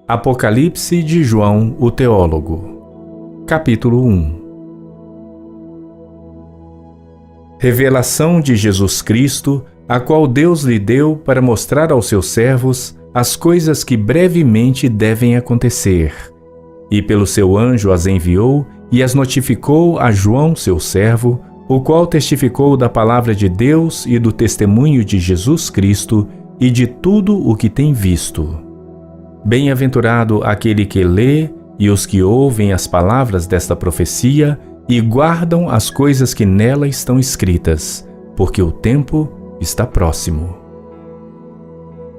Apocalipse de João, o teólogo. Capítulo 1. Revelação de Jesus Cristo, a qual Deus lhe deu para mostrar aos seus servos as coisas que brevemente devem acontecer. E pelo seu anjo as enviou e as notificou a João, seu servo, o qual testificou da palavra de Deus e do testemunho de Jesus Cristo e de tudo o que tem visto. Bem-aventurado aquele que lê e os que ouvem as palavras desta profecia e guardam as coisas que nela estão escritas, porque o tempo está próximo.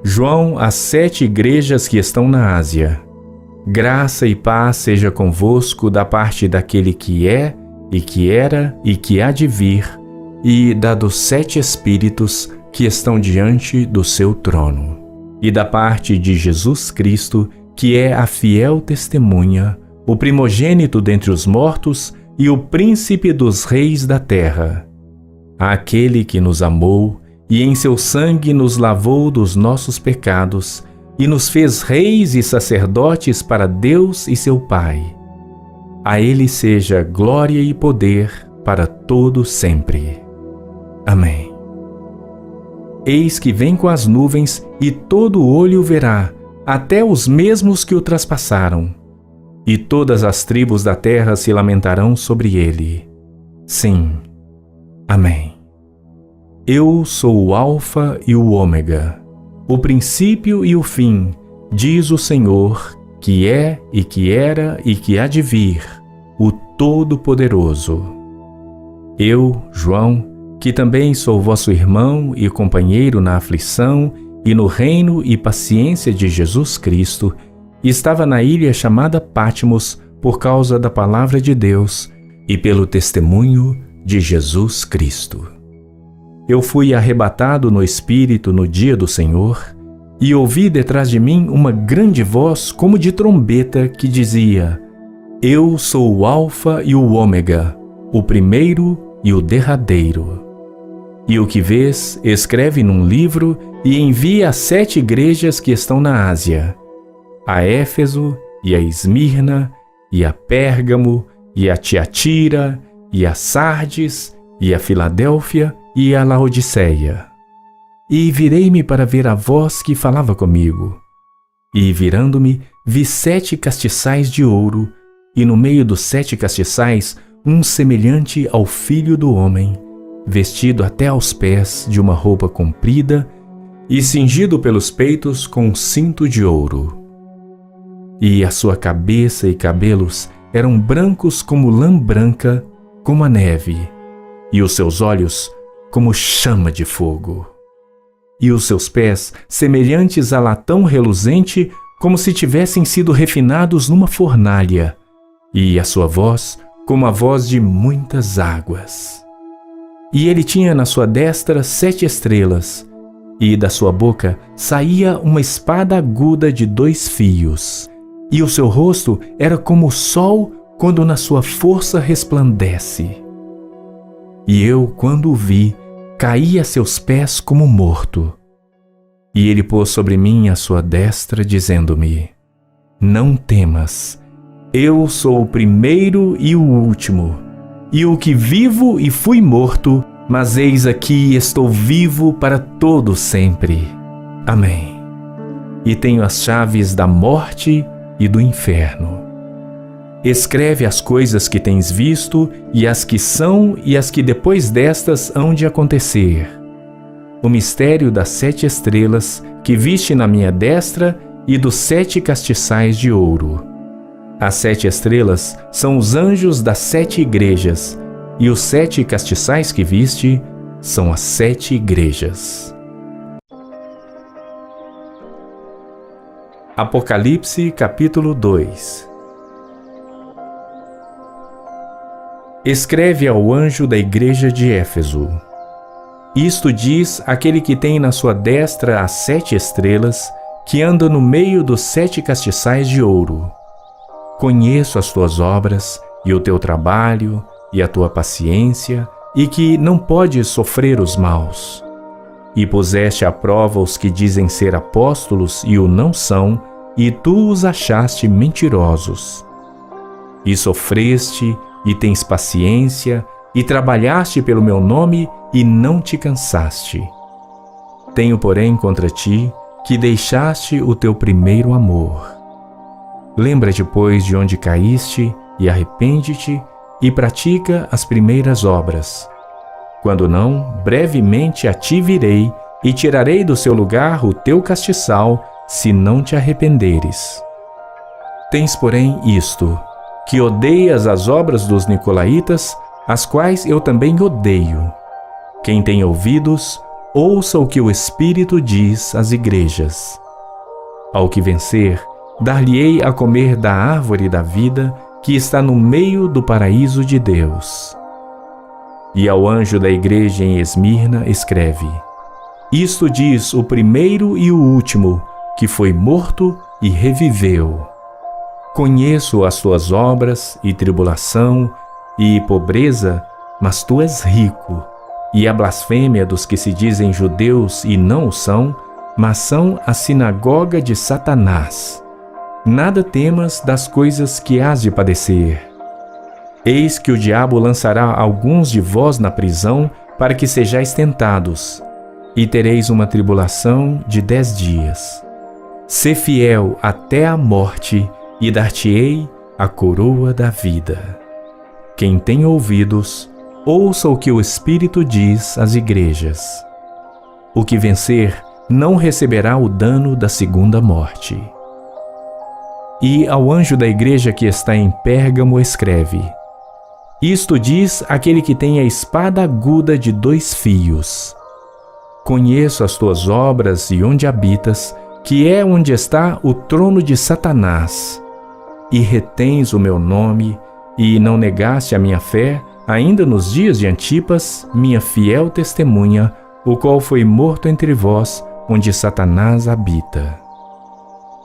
João, às 7 igrejas que estão na Ásia. Graça e paz seja convosco da parte daquele que é, e que era, e que há de vir, e da dos 7 Espíritos que estão diante do seu trono, e da parte de Jesus Cristo, que é a fiel testemunha, o primogênito dentre os mortos e o príncipe dos reis da terra. Aquele que nos amou e em seu sangue nos lavou dos nossos pecados e nos fez reis e sacerdotes para Deus e seu Pai. A ele seja glória e poder para todo sempre. Amém. Eis que vem com as nuvens, e todo olho o verá, até os mesmos que o traspassaram. E todas as tribos da terra se lamentarão sobre ele. Sim. Amém. Eu sou o Alfa e o Ômega, o princípio e o fim, diz o Senhor, que é e que era e que há de vir, o Todo-Poderoso. Eu, João, que também sou vosso irmão e companheiro na aflição e no reino e paciência de Jesus Cristo, estava na ilha chamada Patmos por causa da palavra de Deus e pelo testemunho de Jesus Cristo. Eu fui arrebatado no Espírito no dia do Senhor e ouvi detrás de mim uma grande voz como de trombeta que dizia: Eu sou o Alfa e o Ômega, o primeiro e o derradeiro. E o que vês, escreve num livro e envia às 7 igrejas que estão na Ásia, a Éfeso, e a Esmirna, e a Pérgamo, e a Tiatira, e a Sardes, e a Filadélfia, e a Laodiceia. E virei-me para ver a voz que falava comigo. E virando-me, vi 7 castiçais de ouro, e no meio dos 7 castiçais, um semelhante ao Filho do Homem, vestido até aos pés de uma roupa comprida e cingido pelos peitos com um cinto de ouro. E a sua cabeça e cabelos eram brancos como lã branca, como a neve, e os seus olhos como chama de fogo. E os seus pés semelhantes a latão reluzente, como se tivessem sido refinados numa fornalha, e a sua voz como a voz de muitas águas. E ele tinha na sua destra 7 estrelas, e da sua boca saía uma espada aguda de 2 fios, e o seu rosto era como o sol quando na sua força resplandece. E eu, quando o vi, caí a seus pés como morto. E ele pôs sobre mim a sua destra, dizendo-me: Não temas, eu sou o primeiro e o último, e o que vivo e fui morto, mas eis aqui estou vivo para todo sempre. Amém. E tenho as chaves da morte e do inferno. Escreve as coisas que tens visto, e as que são e as que depois destas hão de acontecer. O mistério das 7 estrelas que viste na minha destra e dos 7 castiçais de ouro. As 7 estrelas são os anjos das 7 igrejas, e os 7 castiçais que viste são as 7 igrejas. Apocalipse capítulo 2. Escreve ao anjo da igreja de Éfeso: Isto diz aquele que tem na sua destra as 7 estrelas, que anda no meio dos 7 castiçais de ouro. Conheço as tuas obras, e o teu trabalho, e a tua paciência, e que não podes sofrer os maus. E puseste à prova os que dizem ser apóstolos e o não são, e tu os achaste mentirosos. E sofreste, e tens paciência, e trabalhaste pelo meu nome, e não te cansaste. Tenho, porém, contra ti, que deixaste o teu primeiro amor. Lembra-te, pois, de onde caíste, e arrepende-te, e pratica as primeiras obras. Quando não, brevemente a ti virei, e tirarei do seu lugar o teu castiçal, se não te arrependeres. Tens, porém, isto, que odeias as obras dos nicolaítas, as quais eu também odeio. Quem tem ouvidos, ouça o que o Espírito diz às igrejas. Ao que vencer, dar-lhe-ei a comer da árvore da vida, que está no meio do paraíso de Deus. E ao anjo da igreja em Esmirna escreve: Isto diz o primeiro e o último, que foi morto e reviveu. Conheço as tuas obras, e tribulação, e pobreza, mas tu és rico, e a blasfêmia dos que se dizem judeus e não o são, mas são a sinagoga de Satanás. Nada temas das coisas que hás de padecer. Eis que o diabo lançará alguns de vós na prisão, para que sejais tentados, e tereis uma tribulação de 10 dias. Sê fiel até a morte, e dar-te-ei a coroa da vida. Quem tem ouvidos, ouça o que o Espírito diz às igrejas. O que vencer não receberá o dano da segunda morte. E ao anjo da igreja que está em Pérgamo escreve: Isto diz aquele que tem a espada aguda de 2 fios. Conheço as tuas obras e onde habitas, que é onde está o trono de Satanás. E retens o meu nome, e não negaste a minha fé, ainda nos dias de Antipas, minha fiel testemunha, o qual foi morto entre vós, onde Satanás habita.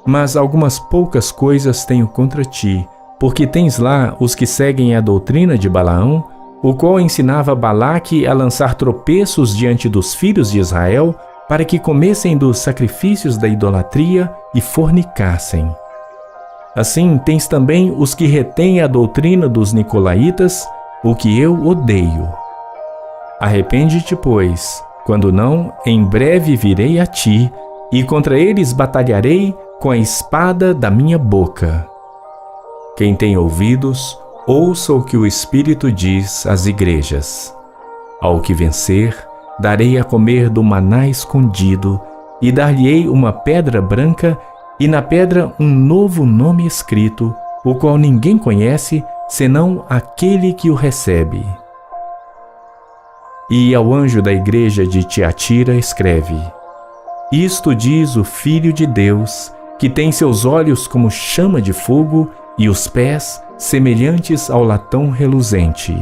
Mas algumas poucas coisas tenho contra ti, porque tens lá os que seguem a doutrina de Balaão, o qual ensinava Balaque a lançar tropeços diante dos filhos de Israel, para que comessem dos sacrifícios da idolatria e fornicassem. Assim tens também os que retêm a doutrina dos nicolaítas, o que eu odeio. Arrepende-te, pois, quando não, em breve virei a ti, e contra eles batalharei com a espada da minha boca. Quem tem ouvidos, ouça o que o Espírito diz às igrejas. Ao que vencer, darei a comer do maná escondido, e dar-lhe-ei uma pedra branca, e na pedra um novo nome escrito, o qual ninguém conhece, senão aquele que o recebe. E ao anjo da igreja de Tiatira escreve: Isto diz o Filho de Deus, que tem seus olhos como chama de fogo e os pés semelhantes ao latão reluzente.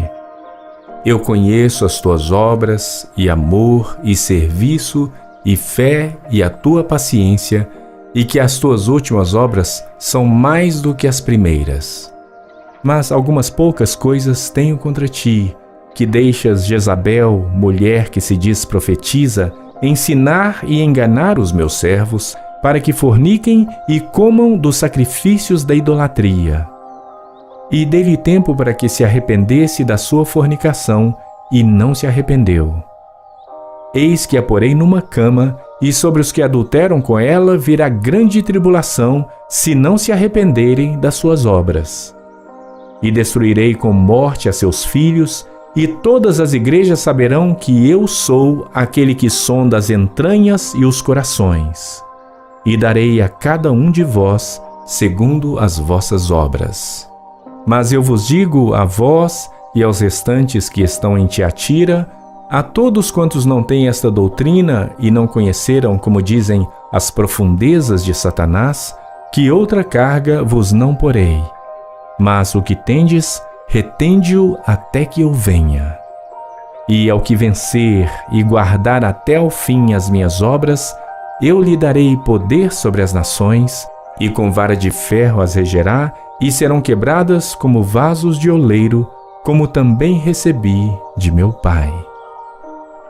Eu conheço as tuas obras, e amor, e serviço, e fé, e a tua paciência, e que as tuas últimas obras são mais do que as primeiras. Mas algumas poucas coisas tenho contra ti, que deixas Jezabel, mulher que se diz profetiza, ensinar e enganar os meus servos, para que forniquem e comam dos sacrifícios da idolatria. E dei-lhe tempo para que se arrependesse da sua fornicação, e não se arrependeu. Eis que a porei numa cama, e sobre os que adulteram com ela virá grande tribulação, se não se arrependerem das suas obras. E destruirei com morte a seus filhos, e todas as igrejas saberão que eu sou aquele que sonda as entranhas e os corações. E darei a cada um de vós segundo as vossas obras. Mas eu vos digo a vós e aos restantes que estão em Tiatira, a todos quantos não têm esta doutrina e não conheceram, como dizem, as profundezas de Satanás, que outra carga vos não porei. Mas o que tendes, retende-o até que eu venha. E ao que vencer e guardar até ao fim as minhas obras, eu lhe darei poder sobre as nações, e com vara de ferro as regerá, e serão quebradas como vasos de oleiro, como também recebi de meu Pai.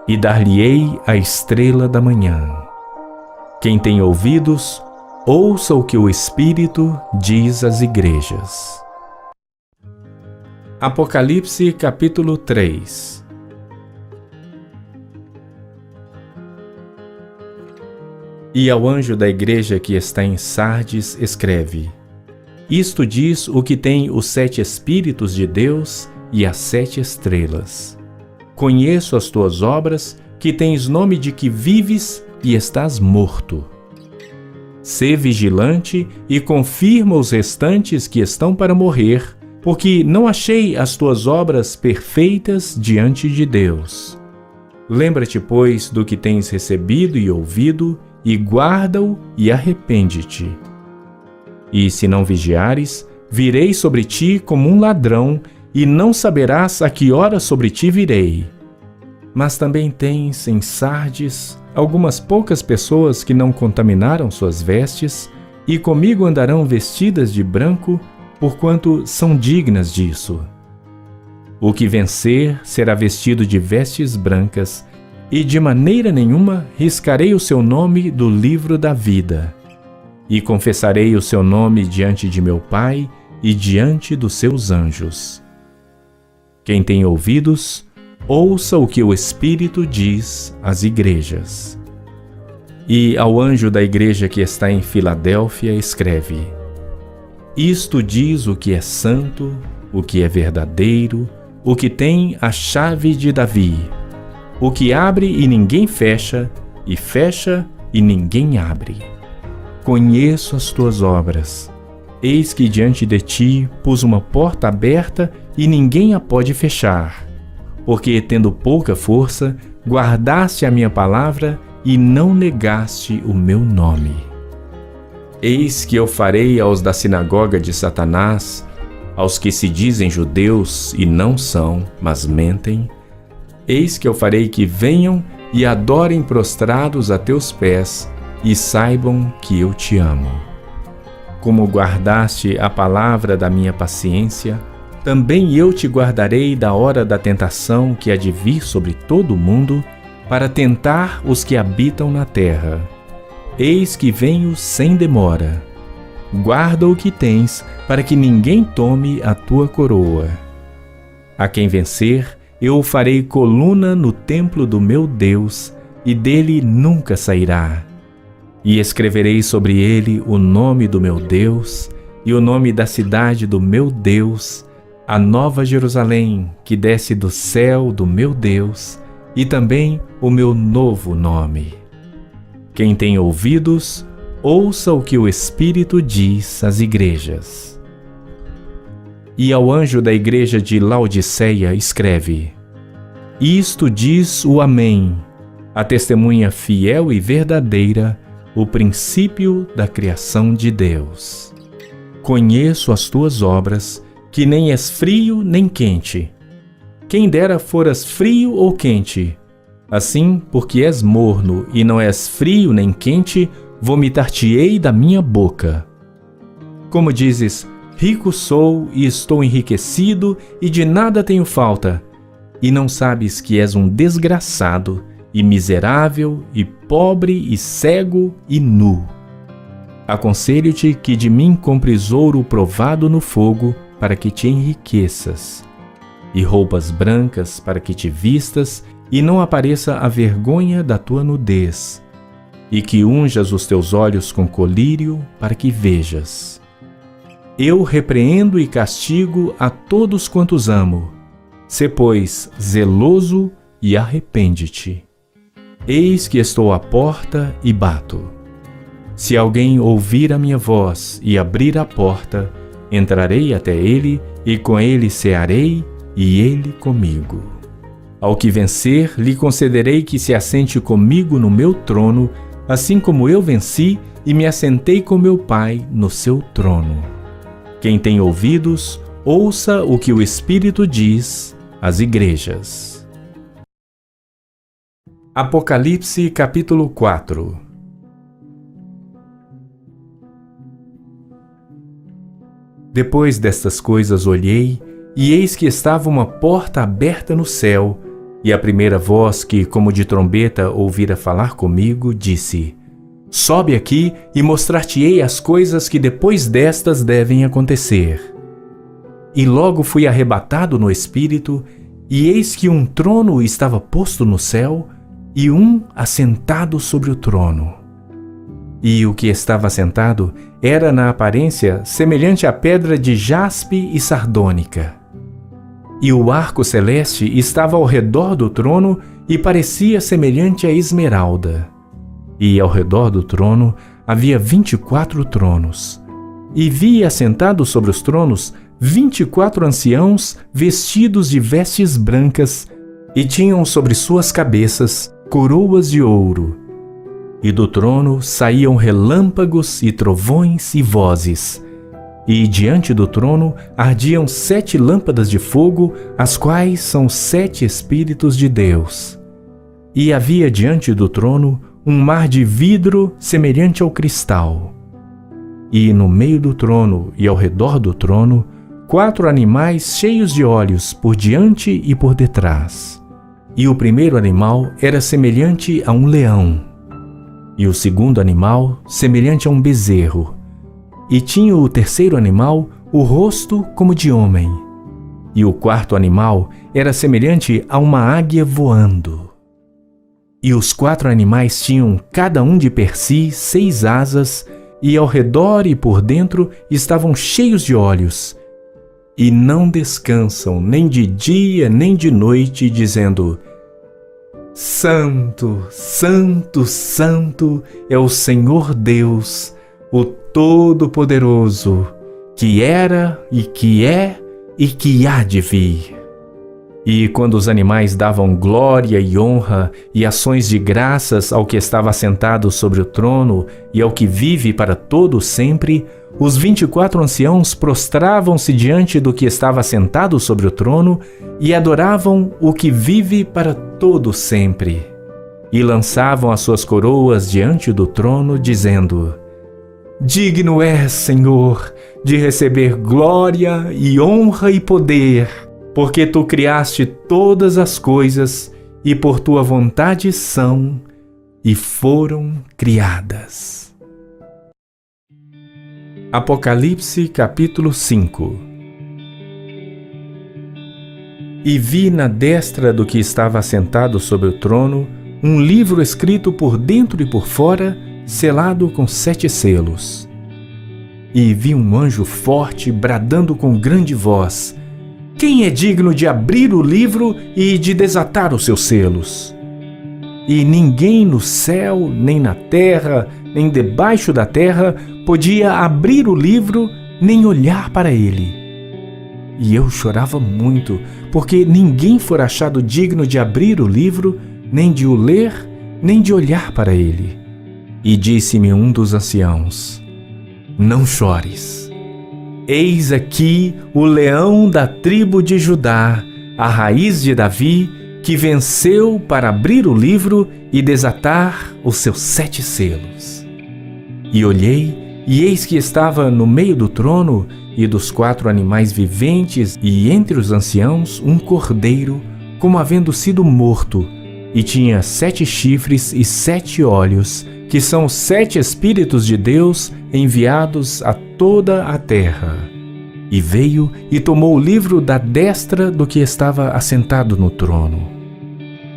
E dar-lhe-ei a estrela da manhã. Quem tem ouvidos, ouça o que o Espírito diz às igrejas. Apocalipse capítulo 3. E ao anjo da igreja que está em Sardes escreve: Isto diz o que tem os 7 Espíritos de Deus e as 7 estrelas. Conheço as tuas obras, que tens nome de que vives e estás morto. Sê vigilante e confirma os restantes que estão para morrer, porque não achei as tuas obras perfeitas diante de Deus. Lembra-te, pois, do que tens recebido e ouvido, e guarda-o e arrepende-te. E se não vigiares, virei sobre ti como um ladrão, e não saberás a que hora sobre ti virei. Mas também tens em Sardes algumas poucas pessoas que não contaminaram suas vestes, e comigo andarão vestidas de branco, porquanto são dignas disso. O que vencer será vestido de vestes brancas, e de maneira nenhuma riscarei o seu nome do livro da vida. E confessarei o seu nome diante de meu Pai e diante dos seus anjos. Quem tem ouvidos, ouça o que o Espírito diz às igrejas. E ao anjo da igreja que está em Filadélfia escreve: Isto diz o que é santo, o que é verdadeiro, o que tem a chave de Davi, o que abre e ninguém fecha, e fecha e ninguém abre. Conheço as tuas obras. Eis que diante de ti pus uma porta aberta e ninguém a pode fechar. Porque, tendo pouca força, guardaste a minha palavra e não negaste o meu nome. Eis que eu farei aos da sinagoga de Satanás, aos que se dizem judeus e não são, mas mentem, eis que eu farei que venham e adorem prostrados a teus pés e saibam que eu te amo. Como guardaste a palavra da minha paciência, também eu te guardarei da hora da tentação que há de vir sobre todo o mundo, para tentar os que habitam na terra. Eis que venho sem demora. Guarda o que tens, para que ninguém tome a tua coroa. A quem vencer, eu o farei coluna no templo do meu Deus, e dele nunca sairá. E escreverei sobre ele o nome do meu Deus, e o nome da cidade do meu Deus, a nova Jerusalém, que desce do céu do meu Deus, e também o meu novo nome. Quem tem ouvidos, ouça o que o Espírito diz às igrejas. E ao anjo da igreja de Laodiceia escreve: Isto diz o Amém, a testemunha fiel e verdadeira, o princípio da criação de Deus. Conheço as tuas obras, que nem és frio nem quente. Quem dera foras frio ou quente. Assim, porque és morno e não és frio nem quente, vomitar-te-ei da minha boca. Como dizes, rico sou e estou enriquecido e de nada tenho falta, e não sabes que és um desgraçado, e miserável, e pobre, e cego, e nu. Aconselho-te que de mim compres ouro provado no fogo, para que te enriqueças, e roupas brancas para que te vistas, e não apareça a vergonha da tua nudez, e que unjas os teus olhos com colírio, para que vejas. Eu repreendo e castigo a todos quantos amo. Sê, pois, zeloso e arrepende-te. Eis que estou à porta e bato. Se alguém ouvir a minha voz e abrir a porta, entrarei até ele, e com ele cearei, e ele comigo. Ao que vencer, lhe concederei que se assente comigo no meu trono, assim como eu venci e me assentei com meu Pai no seu trono. Quem tem ouvidos, ouça o que o Espírito diz às igrejas. Apocalipse capítulo 4. Depois destas coisas olhei, e eis que estava uma porta aberta no céu, e a primeira voz que, como de trombeta, ouvira falar comigo, disse: Sobe aqui e mostrar-te-ei as coisas que depois destas devem acontecer. E logo fui arrebatado no espírito, e eis que um trono estava posto no céu, e um assentado sobre o trono. E o que estava assentado era na aparência semelhante à pedra de jaspe e sardônica. E o arco celeste estava ao redor do trono e parecia semelhante a esmeralda. E ao redor do trono havia 24 tronos. E vi assentados sobre os tronos 24 anciãos vestidos de vestes brancas, e tinham sobre suas cabeças coroas de ouro. E do trono saíam relâmpagos e trovões e vozes. E diante do trono ardiam 7 lâmpadas de fogo, as quais são 7 Espíritos de Deus. E havia diante do trono um mar de vidro semelhante ao cristal. E no meio do trono e ao redor do trono, 4 animais cheios de olhos por diante e por detrás. E o primeiro animal era semelhante a um leão, e o segundo animal semelhante a um bezerro, e tinha o terceiro animal o rosto como de homem, e o quarto animal era semelhante a uma águia voando. E os 4 animais tinham cada um de per si 6 asas, e ao redor e por dentro estavam cheios de olhos, e não descansam nem de dia nem de noite, dizendo: Santo, Santo, Santo é o Senhor Deus, o Todo-Poderoso, que era e que é e que há de vir. E quando os animais davam glória e honra e ações de graças ao que estava sentado sobre o trono e ao que vive para todo sempre, os 24 anciãos prostravam-se diante do que estava sentado sobre o trono e adoravam o que vive para todo sempre. E lançavam as suas coroas diante do trono, dizendo: Digno és, Senhor, de receber glória e honra e poder, porque tu criaste todas as coisas e por tua vontade são e foram criadas. Apocalipse capítulo 5. E vi na destra do que estava assentado sobre o trono um livro escrito por dentro e por fora, selado com 7 selos. E vi um anjo forte bradando com grande voz: Quem é digno de abrir o livro e de desatar os seus selos? E ninguém no céu, nem na terra, nem debaixo da terra podia abrir o livro, nem olhar para ele. E eu chorava muito, porque ninguém fora achado digno de abrir o livro, nem de o ler, nem de olhar para ele. E disse-me um dos anciãos: Não chores. Eis aqui o leão da tribo de Judá, a raiz de Davi, que venceu para abrir o livro e desatar os seus 7 selos. E olhei, e eis que estava no meio do trono e dos 4 animais viventes e entre os anciãos um cordeiro, como havendo sido morto, e tinha 7 chifres e 7 olhos, que são os 7 Espíritos de Deus enviados a toda a terra. E veio e tomou o livro da destra do que estava assentado no trono.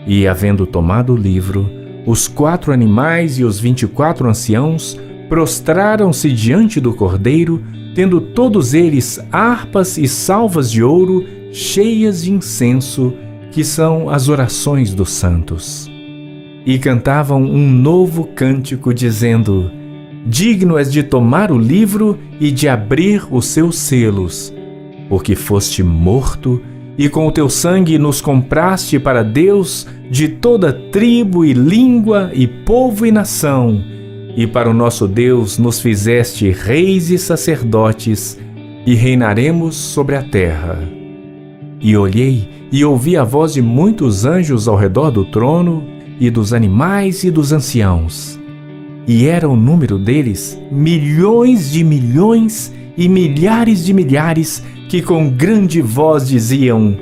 E, havendo tomado o livro, os 4 animais e os 24 anciãos prostraram-se diante do cordeiro, tendo todos eles harpas e salvas de ouro cheias de incenso, que são as orações dos santos. E cantavam um novo cântico, dizendo: Digno és de tomar o livro e de abrir os seus selos, porque foste morto, e com o teu sangue nos compraste para Deus de toda tribo e língua e povo e nação, e para o nosso Deus nos fizeste reis e sacerdotes, e reinaremos sobre a terra. E olhei e ouvi a voz de muitos anjos ao redor do trono, e dos animais e dos anciãos. E era o número deles milhões de milhões e milhares de milhares, que com grande voz diziam: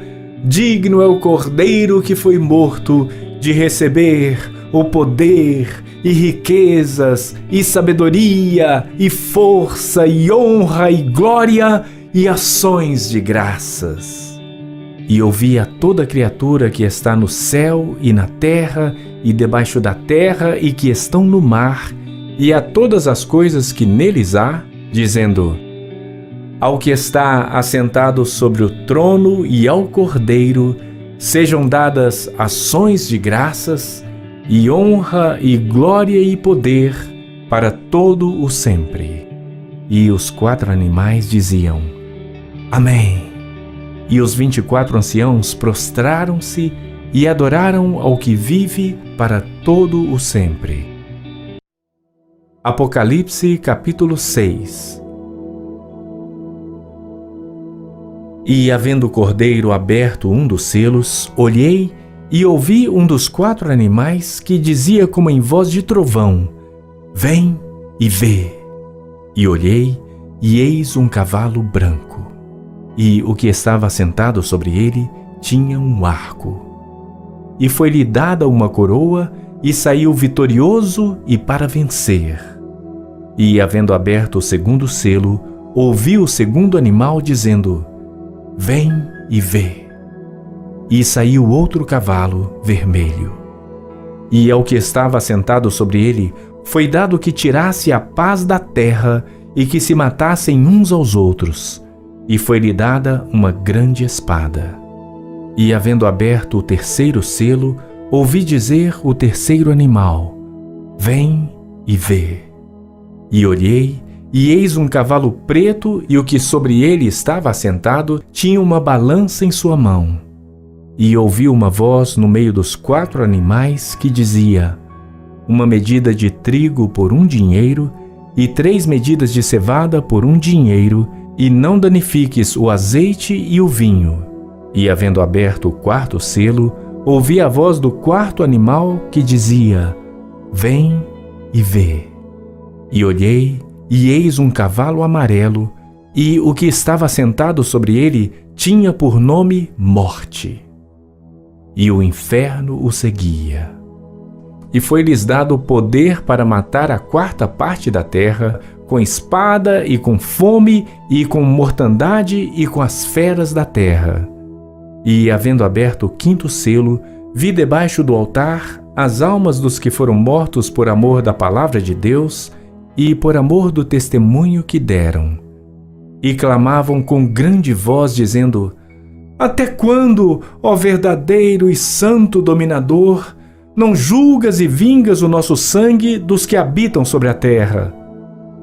Digno é o Cordeiro que foi morto de receber o poder e riquezas, e sabedoria, e força, e honra, e glória, e ações de graças. E ouvi a toda criatura que está no céu e na terra, e debaixo da terra, e que estão no mar, e a todas as coisas que neles há, dizendo: ao que está assentado sobre o trono e ao Cordeiro, sejam dadas ações de graças, e honra, e glória, e poder, para todo o sempre. E os 4 animais diziam: Amém. E os 24 anciãos prostraram-se e adoraram ao que vive para todo o sempre. Apocalipse capítulo 6. E havendo o Cordeiro aberto um dos selos, olhei e ouvi um dos 4 animais que dizia como em voz de trovão: Vem e vê. E olhei, e eis um cavalo branco. E o que estava sentado sobre ele tinha um arco. E foi-lhe dada uma coroa, e saiu vitorioso e para vencer. E havendo aberto o segundo selo, ouvi o segundo animal dizendo: Vem e vê. E saiu outro cavalo vermelho. E ao que estava sentado sobre ele, foi dado que tirasse a paz da terra e que se matassem uns aos outros. E foi-lhe dada uma grande espada. E havendo aberto o terceiro selo, ouvi dizer o terceiro animal: Vem e vê. E olhei, e eis um cavalo preto, e o que sobre ele estava assentado tinha uma balança em sua mão. E ouvi uma voz no meio dos 4 animais que dizia: uma medida de trigo por 1 dinheiro, e 3 medidas de cevada por 1 dinheiro, e não danifiques o azeite e o vinho. E havendo aberto o 4º selo, ouvi a voz do 4º animal que dizia: Vem e vê. E olhei, e eis um cavalo amarelo, e o que estava sentado sobre ele tinha por nome Morte. E o inferno o seguia. E foi-lhes dado poder para matar a 4ª parte da terra, com espada, e com fome, e com mortandade, e com as feras da terra. E, havendo aberto o 5º selo, vi debaixo do altar as almas dos que foram mortos por amor da palavra de Deus e por amor do testemunho que deram. E clamavam com grande voz, dizendo: Até quando, ó verdadeiro e santo dominador, não julgas e vingas o nosso sangue dos que habitam sobre a terra?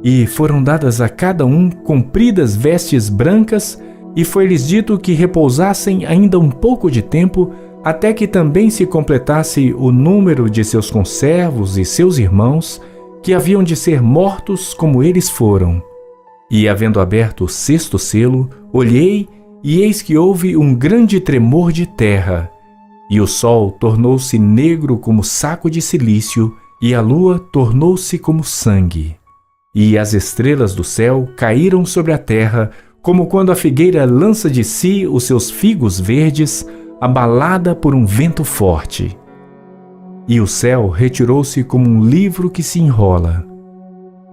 E foram dadas a cada um compridas vestes brancas, e foi-lhes dito que repousassem ainda um pouco de tempo, até que também se completasse o número de seus conservos e seus irmãos, que haviam de ser mortos como eles foram. E, havendo aberto o 6º selo, olhei, e eis que houve um grande tremor de terra, e o sol tornou-se negro como saco de cilício, e a lua tornou-se como sangue. E as estrelas do céu caíram sobre a terra, como quando a figueira lança de si os seus figos verdes, abalada por um vento forte. E o céu retirou-se como um livro que se enrola.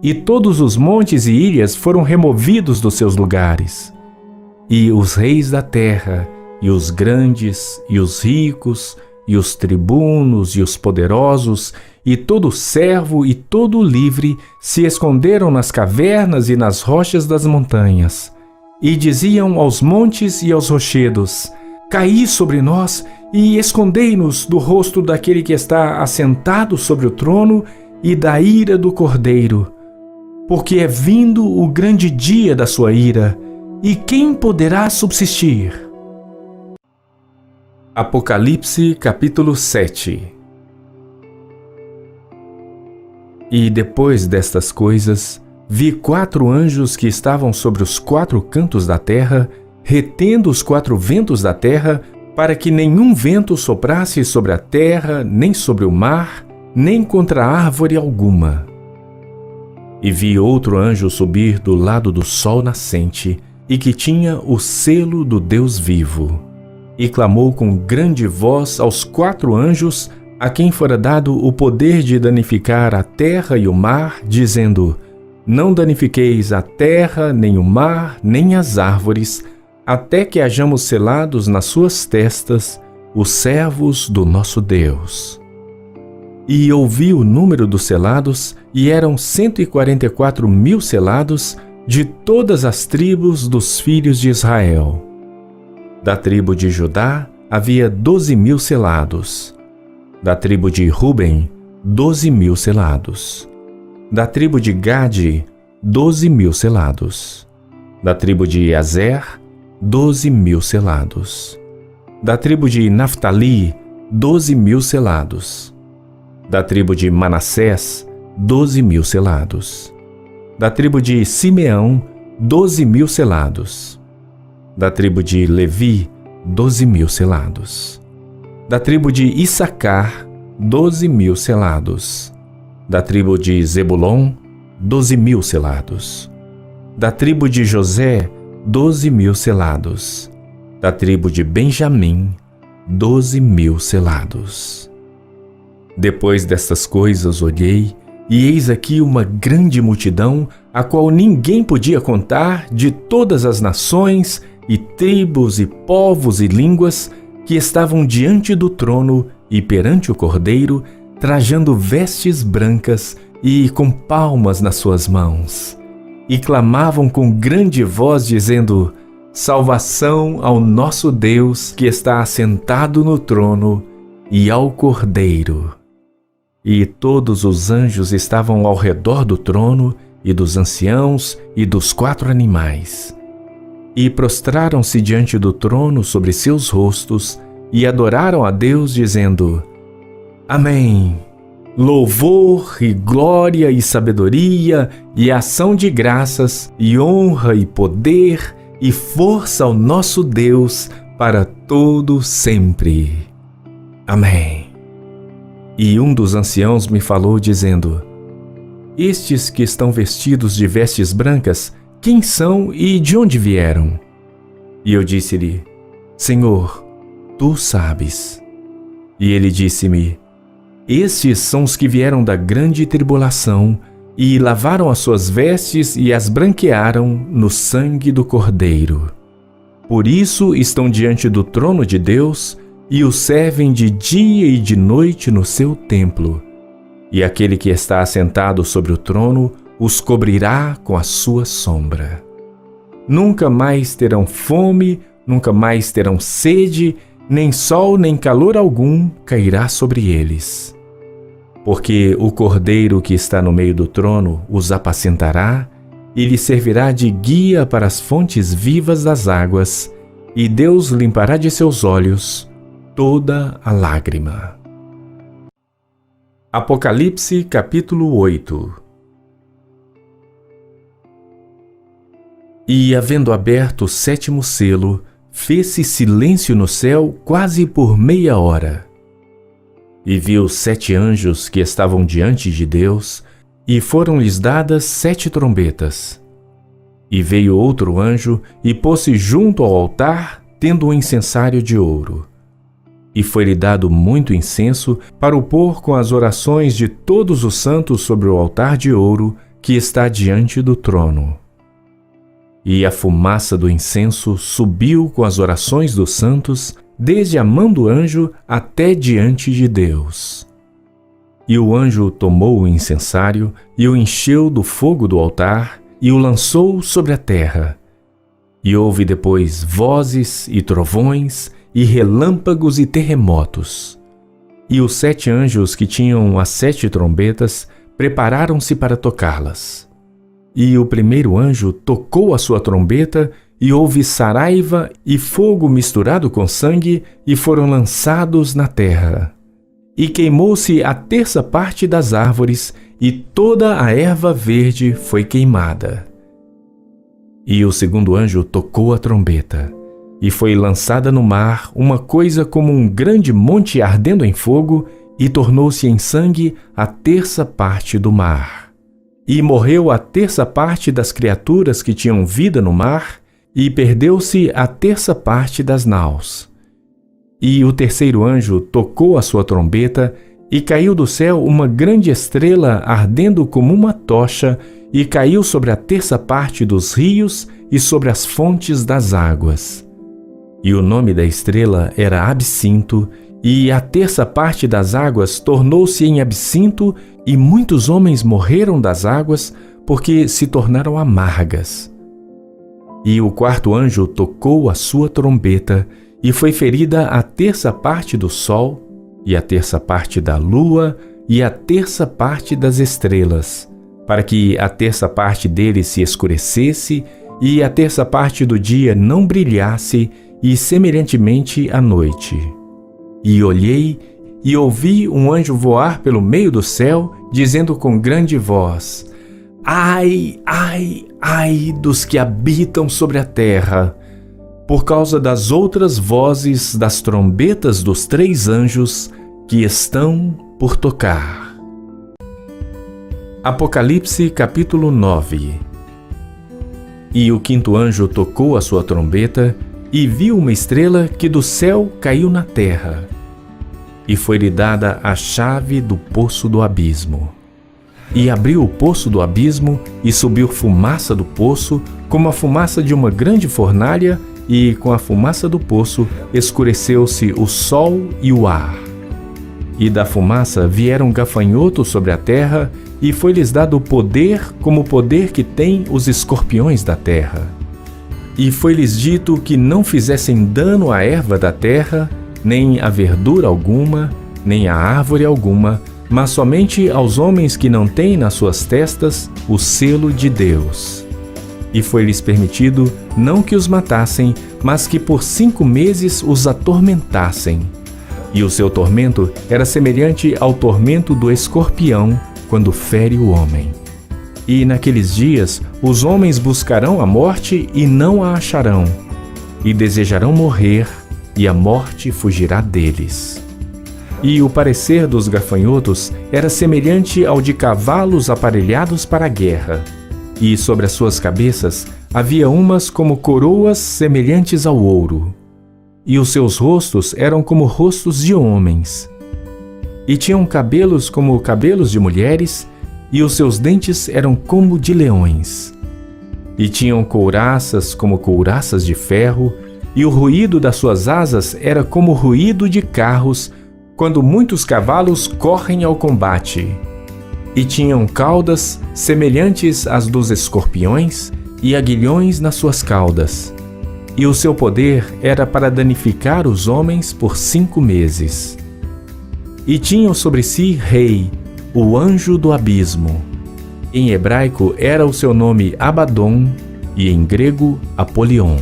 E todos os montes e ilhas foram removidos dos seus lugares. E os reis da terra, e os grandes, e os ricos, e os tribunos, e os poderosos, e todo servo e todo livre se esconderam nas cavernas e nas rochas das montanhas, e diziam aos montes e aos rochedos: Caí sobre nós e escondei-nos do rosto daquele que está assentado sobre o trono e da ira do Cordeiro, porque é vindo o grande dia da sua ira, e quem poderá subsistir? Apocalipse capítulo 7. E depois destas coisas, vi 4 anjos que estavam sobre os 4 cantos da terra, retendo os 4 ventos da terra, para que nenhum vento soprasse sobre a terra, nem sobre o mar, nem contra árvore alguma. E vi outro anjo subir do lado do sol nascente, e que tinha o selo do Deus vivo. E clamou com grande voz aos 4 anjos a quem fora dado o poder de danificar a terra e o mar, dizendo: não danifiqueis a terra, nem o mar, nem as árvores, até que hajamos selados nas suas testas os servos do nosso Deus. E ouvi o número dos selados, e eram 144.000 selados de todas as tribos dos filhos de Israel. Da tribo de Judá havia 12.000 selados. Da tribo de Ruben, 12.000 selados. Da tribo de Gade, 12.000 selados. Da tribo de Azer, 12.000 selados. Da tribo de Naftali, 12.000 selados. Da tribo de Manassés, 12.000 selados. Da tribo de Simeão, 12.000 selados. Da tribo de Levi, 12.000 selados. Da tribo de Issacar, 12.000 selados. Da tribo de Zebulon, 12.000 selados. Da tribo de José, 12.000 selados. Da tribo de Benjamim, 12.000 selados. Depois destas coisas olhei, e eis aqui uma grande multidão, a qual ninguém podia contar, de todas as nações, e tribos, e povos, e línguas, que estavam diante do trono e perante o Cordeiro, trajando vestes brancas e com palmas nas suas mãos. E clamavam com grande voz, dizendo: salvação ao nosso Deus, que está assentado no trono, e ao Cordeiro. E todos os anjos estavam ao redor do trono, e dos anciãos, e dos 4 animais. E prostraram-se diante do trono sobre seus rostos, e adoraram a Deus, dizendo: Amém. Louvor e glória e sabedoria, e ação de graças, e honra e poder, e força ao nosso Deus, para todo sempre. Amém. E um dos anciãos me falou, dizendo: estes que estão vestidos de vestes brancas, quem são e de onde vieram? E eu disse-lhe: Senhor, tu sabes. E ele disse-me: estes são os que vieram da grande tribulação, e lavaram as suas vestes e as branquearam no sangue do Cordeiro. Por isso estão diante do trono de Deus, e o servem de dia e de noite no seu templo. E aquele que está assentado sobre o trono os cobrirá com a sua sombra. Nunca mais terão fome, nunca mais terão sede, nem sol nem calor algum cairá sobre eles. Porque o Cordeiro que está no meio do trono os apacentará, e lhes servirá de guia para as fontes vivas das águas, e Deus limpará de seus olhos toda a lágrima. Apocalipse capítulo 8. E, havendo aberto o 7º selo, fez-se silêncio no céu quase por meia hora. E vi os 7 anjos que estavam diante de Deus, e foram-lhes dadas 7 trombetas. E veio outro anjo, e pôs-se junto ao altar, tendo um incensário de ouro. E foi-lhe dado muito incenso, para o pôr com as orações de todos os santos sobre o altar de ouro, que está diante do trono. E a fumaça do incenso subiu com as orações dos santos, desde a mão do anjo até diante de Deus. E o anjo tomou o incensário, e o encheu do fogo do altar, e o lançou sobre a terra. E houve depois vozes e trovões, e relâmpagos e terremotos. E os 7 anjos que tinham as 7 trombetas prepararam-se para tocá-las. E o primeiro anjo tocou a sua trombeta, e houve saraiva e fogo misturado com sangue, e foram lançados na terra. E queimou-se a 1/3 parte das árvores, e toda a erva verde foi queimada. E o segundo anjo tocou a trombeta, e foi lançada no mar uma coisa como um grande monte ardendo em fogo, e tornou-se em sangue a 1/3 parte do mar. E morreu a 1/3 parte das criaturas que tinham vida no mar, e perdeu-se a 1/3 parte das naus. E o terceiro anjo tocou a sua trombeta, e caiu do céu uma grande estrela ardendo como uma tocha, e caiu sobre a terça parte dos rios e sobre as fontes das águas. E o nome da estrela era Absinto, e a terça parte das águas tornou-se em absinto, e muitos homens morreram das águas, porque se tornaram amargas. E o quarto anjo tocou a sua trombeta, e foi ferida a terça parte do sol, e a terça parte da lua, e a terça parte das estrelas, para que a terça parte deles se escurecesse, e a terça parte do dia não brilhasse, e semelhantemente à noite. E olhei, e ouvi um anjo voar pelo meio do céu, dizendo com grande voz: Ai, ai, ai dos que habitam sobre a terra, por causa das outras vozes das trombetas dos 3 anjos que estão por tocar. Apocalipse capítulo 9. E o quinto anjo tocou a sua trombeta, e viu uma estrela que do céu caiu na terra, e foi-lhe dada a chave do poço do abismo. E abriu o poço do abismo, e subiu fumaça do poço, como a fumaça de uma grande fornalha, e com a fumaça do poço escureceu-se o sol e o ar. E da fumaça vieram gafanhotos sobre a terra, e foi-lhes dado poder como o poder que têm os escorpiões da terra. E foi-lhes dito que não fizessem dano à erva da terra, nem a verdura alguma, nem a árvore alguma, mas somente aos homens que não têm nas suas testas o selo de Deus. E foi-lhes permitido não que os matassem, mas que por 5 meses os atormentassem. E o seu tormento era semelhante ao tormento do escorpião quando fere o homem. E naqueles dias os homens buscarão a morte e não a acharão, e desejarão morrer, e a morte fugirá deles. E o parecer dos gafanhotos era semelhante ao de cavalos aparelhados para a guerra, e sobre as suas cabeças havia umas como coroas semelhantes ao ouro, e os seus rostos eram como rostos de homens, e tinham cabelos como cabelos de mulheres, e os seus dentes eram como de leões. E tinham couraças como couraças de ferro, e o ruído das suas asas era como o ruído de carros, quando muitos cavalos correm ao combate. E tinham caudas semelhantes às dos escorpiões, e aguilhões nas suas caudas. E o seu poder era para danificar os homens por 5 meses. E tinham sobre si rei, o anjo do abismo. Em hebraico era o seu nome Abaddon, e em grego Apolion.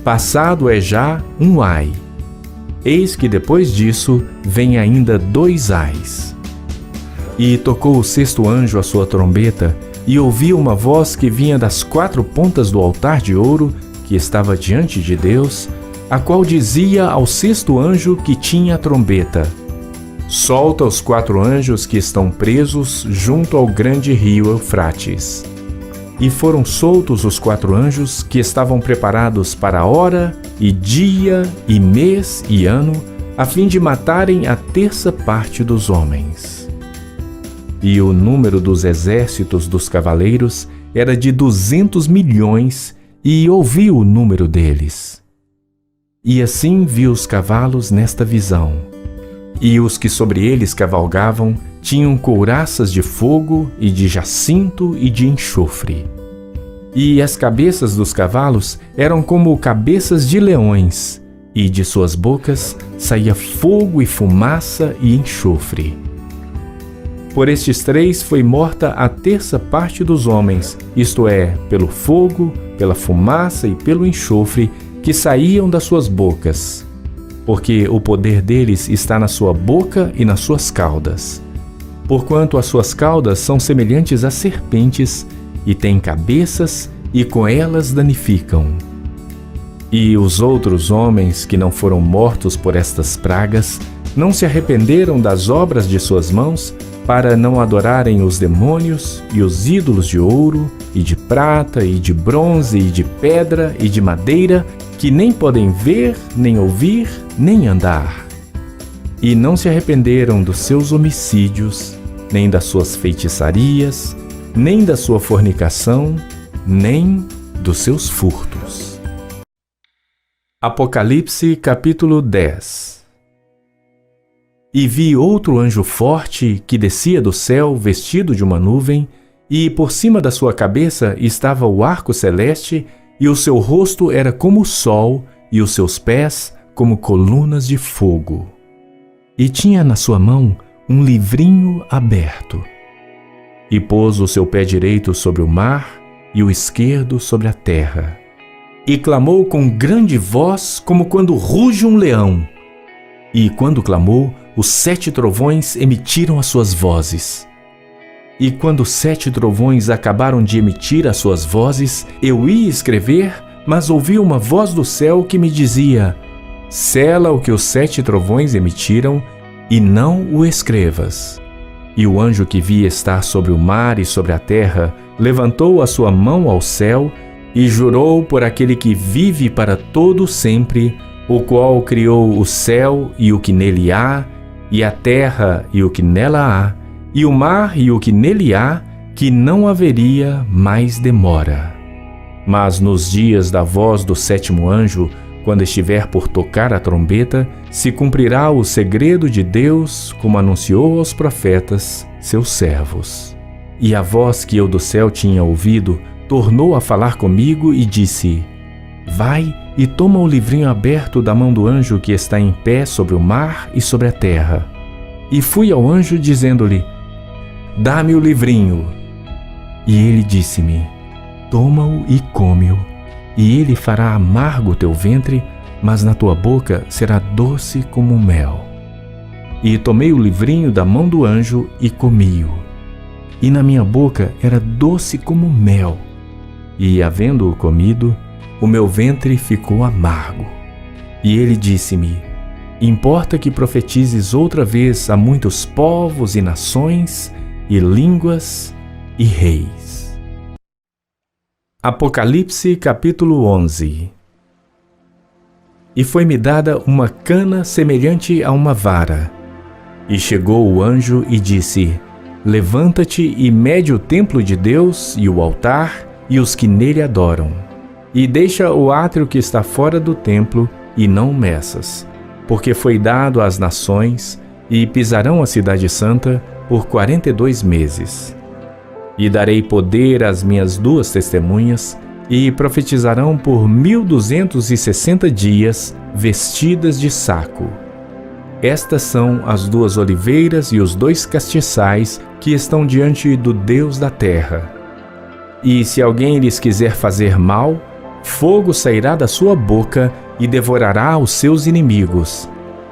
Passado é já um ai. Eis que depois disso vem ainda 2 ais. E tocou o sexto anjo a sua trombeta, e ouvi uma voz que vinha das 4 pontas do altar de ouro que estava diante de Deus, a qual dizia ao sexto anjo que tinha a trombeta: Solta os 4 anjos que estão presos junto ao grande rio Eufrates. E foram soltos os 4 anjos que estavam preparados para hora, e dia, e mês, e ano, a fim de matarem a terça parte dos homens. E o número dos exércitos dos cavaleiros era de 200 milhões, e ouvi o número deles. E assim vi os cavalos nesta visão. E os que sobre eles cavalgavam tinham couraças de fogo, e de jacinto, e de enxofre. E as cabeças dos cavalos eram como cabeças de leões, e de suas bocas saía fogo e fumaça e enxofre. Por estes 3 foi morta a terça parte dos homens, isto é, pelo fogo, pela fumaça e pelo enxofre que saíam das suas bocas. Porque o poder deles está na sua boca e nas suas caudas. Porquanto as suas caudas são semelhantes a serpentes, e têm cabeças, e com elas danificam. E os outros homens que não foram mortos por estas pragas, não se arrependeram das obras de suas mãos, para não adorarem os demônios, e os ídolos de ouro, e de prata, e de bronze, e de pedra, e de madeira, que nem podem ver, nem ouvir, nem andar. E não se arrependeram dos seus homicídios, nem das suas feitiçarias, nem da sua fornicação, nem dos seus furtos. Apocalipse capítulo 10. E vi outro anjo forte que descia do céu vestido de uma nuvem, e por cima da sua cabeça estava o arco celeste, e o seu rosto era como o sol, e os seus pés como colunas de fogo. E tinha na sua mão um livrinho aberto. E pôs o seu pé direito sobre o mar, e o esquerdo sobre a terra. E clamou com grande voz, como quando ruge um leão. E quando clamou, os 7 trovões emitiram as suas vozes. E quando os 7 trovões acabaram de emitir as suas vozes, eu ia escrever, mas ouvi uma voz do céu que me dizia: sela o que os 7 trovões emitiram, e não o escrevas. E o anjo que vi estar sobre o mar e sobre a terra levantou a sua mão ao céu e jurou por aquele que vive para todo sempre, o qual criou o céu e o que nele há, e a terra e o que nela há, e o mar e o que nele há, que não haveria mais demora. Mas nos dias da voz do 7º anjo, quando estiver por tocar a trombeta, se cumprirá o segredo de Deus, como anunciou aos profetas, seus servos. E a voz que eu do céu tinha ouvido tornou a falar comigo e disse: vai e toma o livrinho aberto da mão do anjo que está em pé sobre o mar e sobre a terra. E fui ao anjo dizendo-lhe: dá-me o livrinho. E ele disse-me: toma-o e come-o, e ele fará amargo o teu ventre, mas na tua boca será doce como mel. E tomei o livrinho da mão do anjo e comi-o. E na minha boca era doce como mel. E, havendo-o comido, o meu ventre ficou amargo. E ele disse-me: importa que profetizes outra vez a muitos povos e nações, e línguas e reis. Apocalipse capítulo 11. E foi-me dada uma cana semelhante a uma vara. E chegou o anjo e disse: levanta-te e mede o templo de Deus e o altar e os que nele adoram. E deixa o átrio que está fora do templo e não meças, porque foi dado às nações, e pisarão a cidade santa por 42 meses. E darei poder às minhas 2 testemunhas, e profetizarão por 1260 dias, vestidas de saco. Estas são as 2 oliveiras e os 2 castiçais que estão diante do Deus da terra. E se alguém lhes quiser fazer mal, fogo sairá da sua boca e devorará os seus inimigos.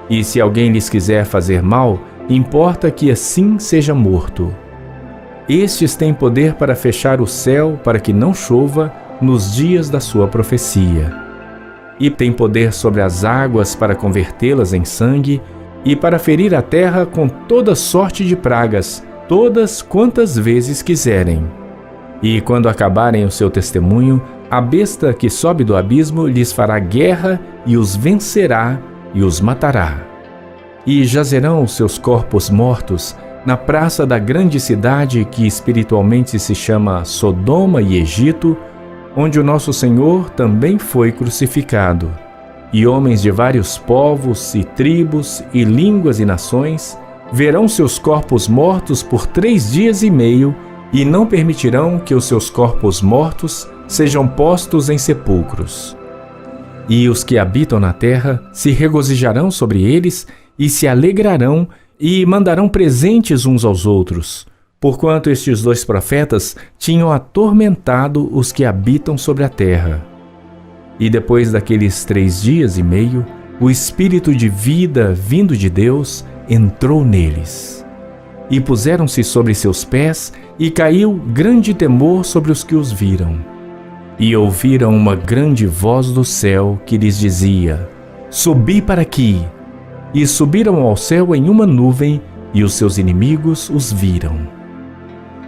E se alguém lhes quiser fazer mal, importa que assim seja morto. Estes têm poder para fechar o céu para que não chova nos dias da sua profecia. E têm poder sobre as águas para convertê-las em sangue, e para ferir a terra com toda sorte de pragas, todas quantas vezes quiserem. E quando acabarem o seu testemunho, a besta que sobe do abismo lhes fará guerra e os vencerá e os matará. E jazerão os seus corpos mortos na praça da grande cidade que espiritualmente se chama Sodoma e Egito, onde o nosso Senhor também foi crucificado. E homens de vários povos e tribos e línguas e nações verão seus corpos mortos por 3 dias e meio, e não permitirão que os seus corpos mortos sejam postos em sepulcros. E os que habitam na terra se regozijarão sobre eles e se alegrarão e mandarão presentes uns aos outros, porquanto estes 2 profetas tinham atormentado os que habitam sobre a terra. E depois daqueles 3 dias e meio, o espírito de vida vindo de Deus entrou neles. E puseram-se sobre seus pés, e caiu grande temor sobre os que os viram. E ouviram uma grande voz do céu que lhes dizia: subi para aqui. E subiram ao céu em uma nuvem, e os seus inimigos os viram.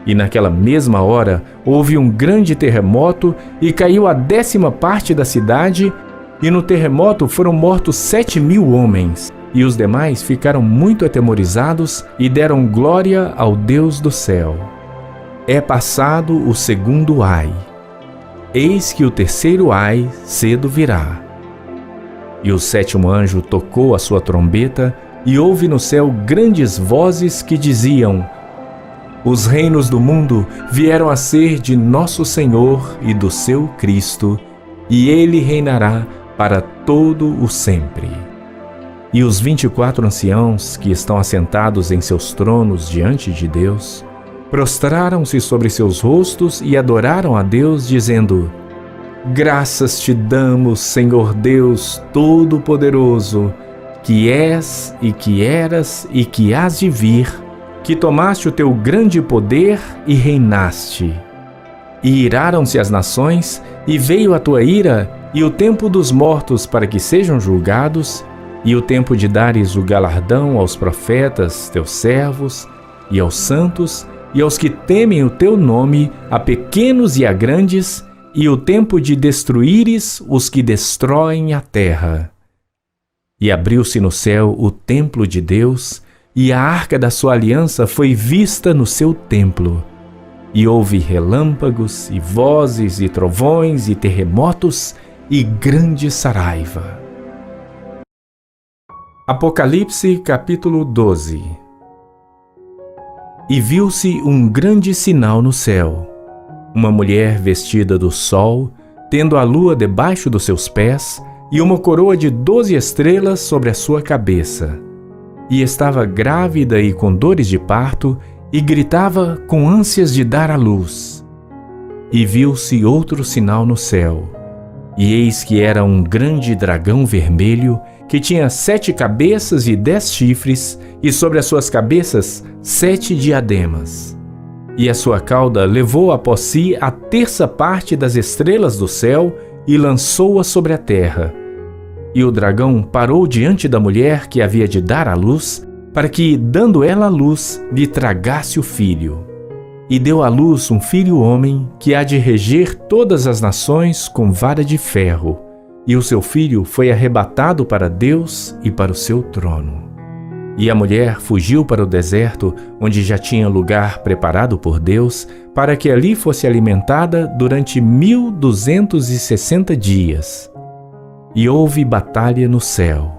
E naquela mesma hora houve um grande terremoto e caiu a 10ª parte da cidade, e no terremoto foram mortos 7.000 homens, e os demais ficaram muito atemorizados e deram glória ao Deus do céu. É passado o segundo ai. Eis que o terceiro ai cedo virá. E o 7º anjo tocou a sua trombeta, e houve no céu grandes vozes que diziam: Os reinos do mundo vieram a ser de nosso Senhor e do seu Cristo, e ele reinará para todo o sempre. E os 24 anciãos que estão assentados em seus tronos diante de Deus, prostraram-se sobre seus rostos e adoraram a Deus, dizendo: Graças te damos, Senhor Deus Todo-Poderoso, que és e que eras e que hás de vir, que tomaste o teu grande poder e reinaste. E iraram-se as nações, e veio a tua ira, e o tempo dos mortos para que sejam julgados, e o tempo de dares o galardão aos profetas, teus servos, e aos santos, e aos que temem o teu nome, a pequenos e a grandes, e o tempo de destruíres os que destroem a terra. E abriu-se no céu o templo de Deus, e a arca da sua aliança foi vista no seu templo. E houve relâmpagos, e vozes, e trovões, e terremotos, e grande saraiva. Apocalipse capítulo 12. E viu-se um grande sinal no céu, uma mulher vestida do sol, tendo a lua debaixo dos seus pés, e uma coroa de 12 estrelas sobre a sua cabeça. E estava grávida e com dores de parto, e gritava com ânsias de dar à luz. E viu-se outro sinal no céu, e eis que era um grande dragão vermelho, que tinha 7 cabeças e 10 chifres, e sobre as suas cabeças 7 diademas. E a sua cauda levou após si a 1/3 parte das estrelas do céu, e lançou-a sobre a terra. E o dragão parou diante da mulher que havia de dar à luz, para que, dando ela à luz, lhe tragasse o filho. E deu à luz um filho homem, que há de reger todas as nações com vara de ferro. E o seu filho foi arrebatado para Deus e para o seu trono. E a mulher fugiu para o deserto, onde já tinha lugar preparado por Deus, para que ali fosse alimentada durante 1260 dias. E houve batalha no céu.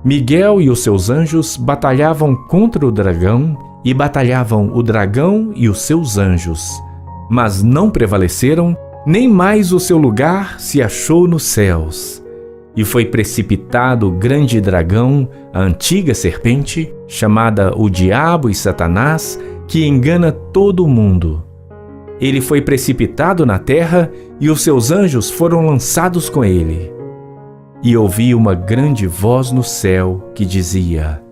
Miguel e os seus anjos batalhavam contra o dragão, e batalhavam o dragão e os seus anjos, mas não prevaleceram, nem mais o seu lugar se achou nos céus. E foi precipitado o grande dragão, a antiga serpente, chamada o Diabo e Satanás, que engana todo o mundo. Ele foi precipitado na terra, e os seus anjos foram lançados com ele. E ouvi uma grande voz no céu que dizia: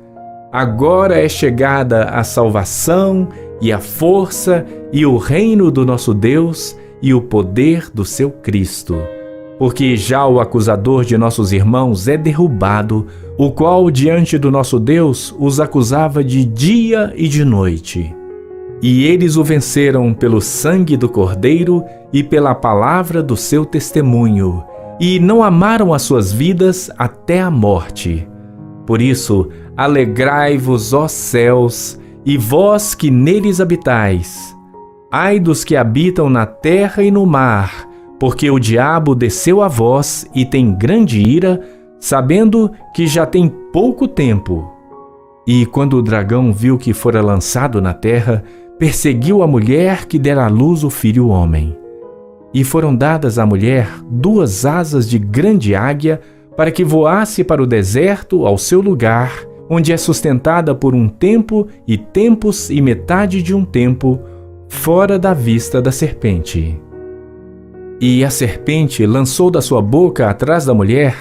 Agora é chegada a salvação e a força e o reino do nosso Deus e o poder do seu Cristo. Porque já o acusador de nossos irmãos é derrubado, o qual diante do nosso Deus os acusava de dia e de noite. E eles o venceram pelo sangue do Cordeiro e pela palavra do seu testemunho, e não amaram as suas vidas até a morte. Por isso, alegrai-vos, ó céus, e vós que neles habitais. Ai dos que habitam na terra e no mar, porque o diabo desceu a vós e tem grande ira, sabendo que já tem pouco tempo. E quando o dragão viu que fora lançado na terra, perseguiu a mulher que dera à luz o filho homem. E foram dadas à mulher 2 asas de grande águia, para que voasse para o deserto ao seu lugar, onde é sustentada por um tempo e tempos e metade de um tempo, fora da vista da serpente. E a serpente lançou da sua boca atrás da mulher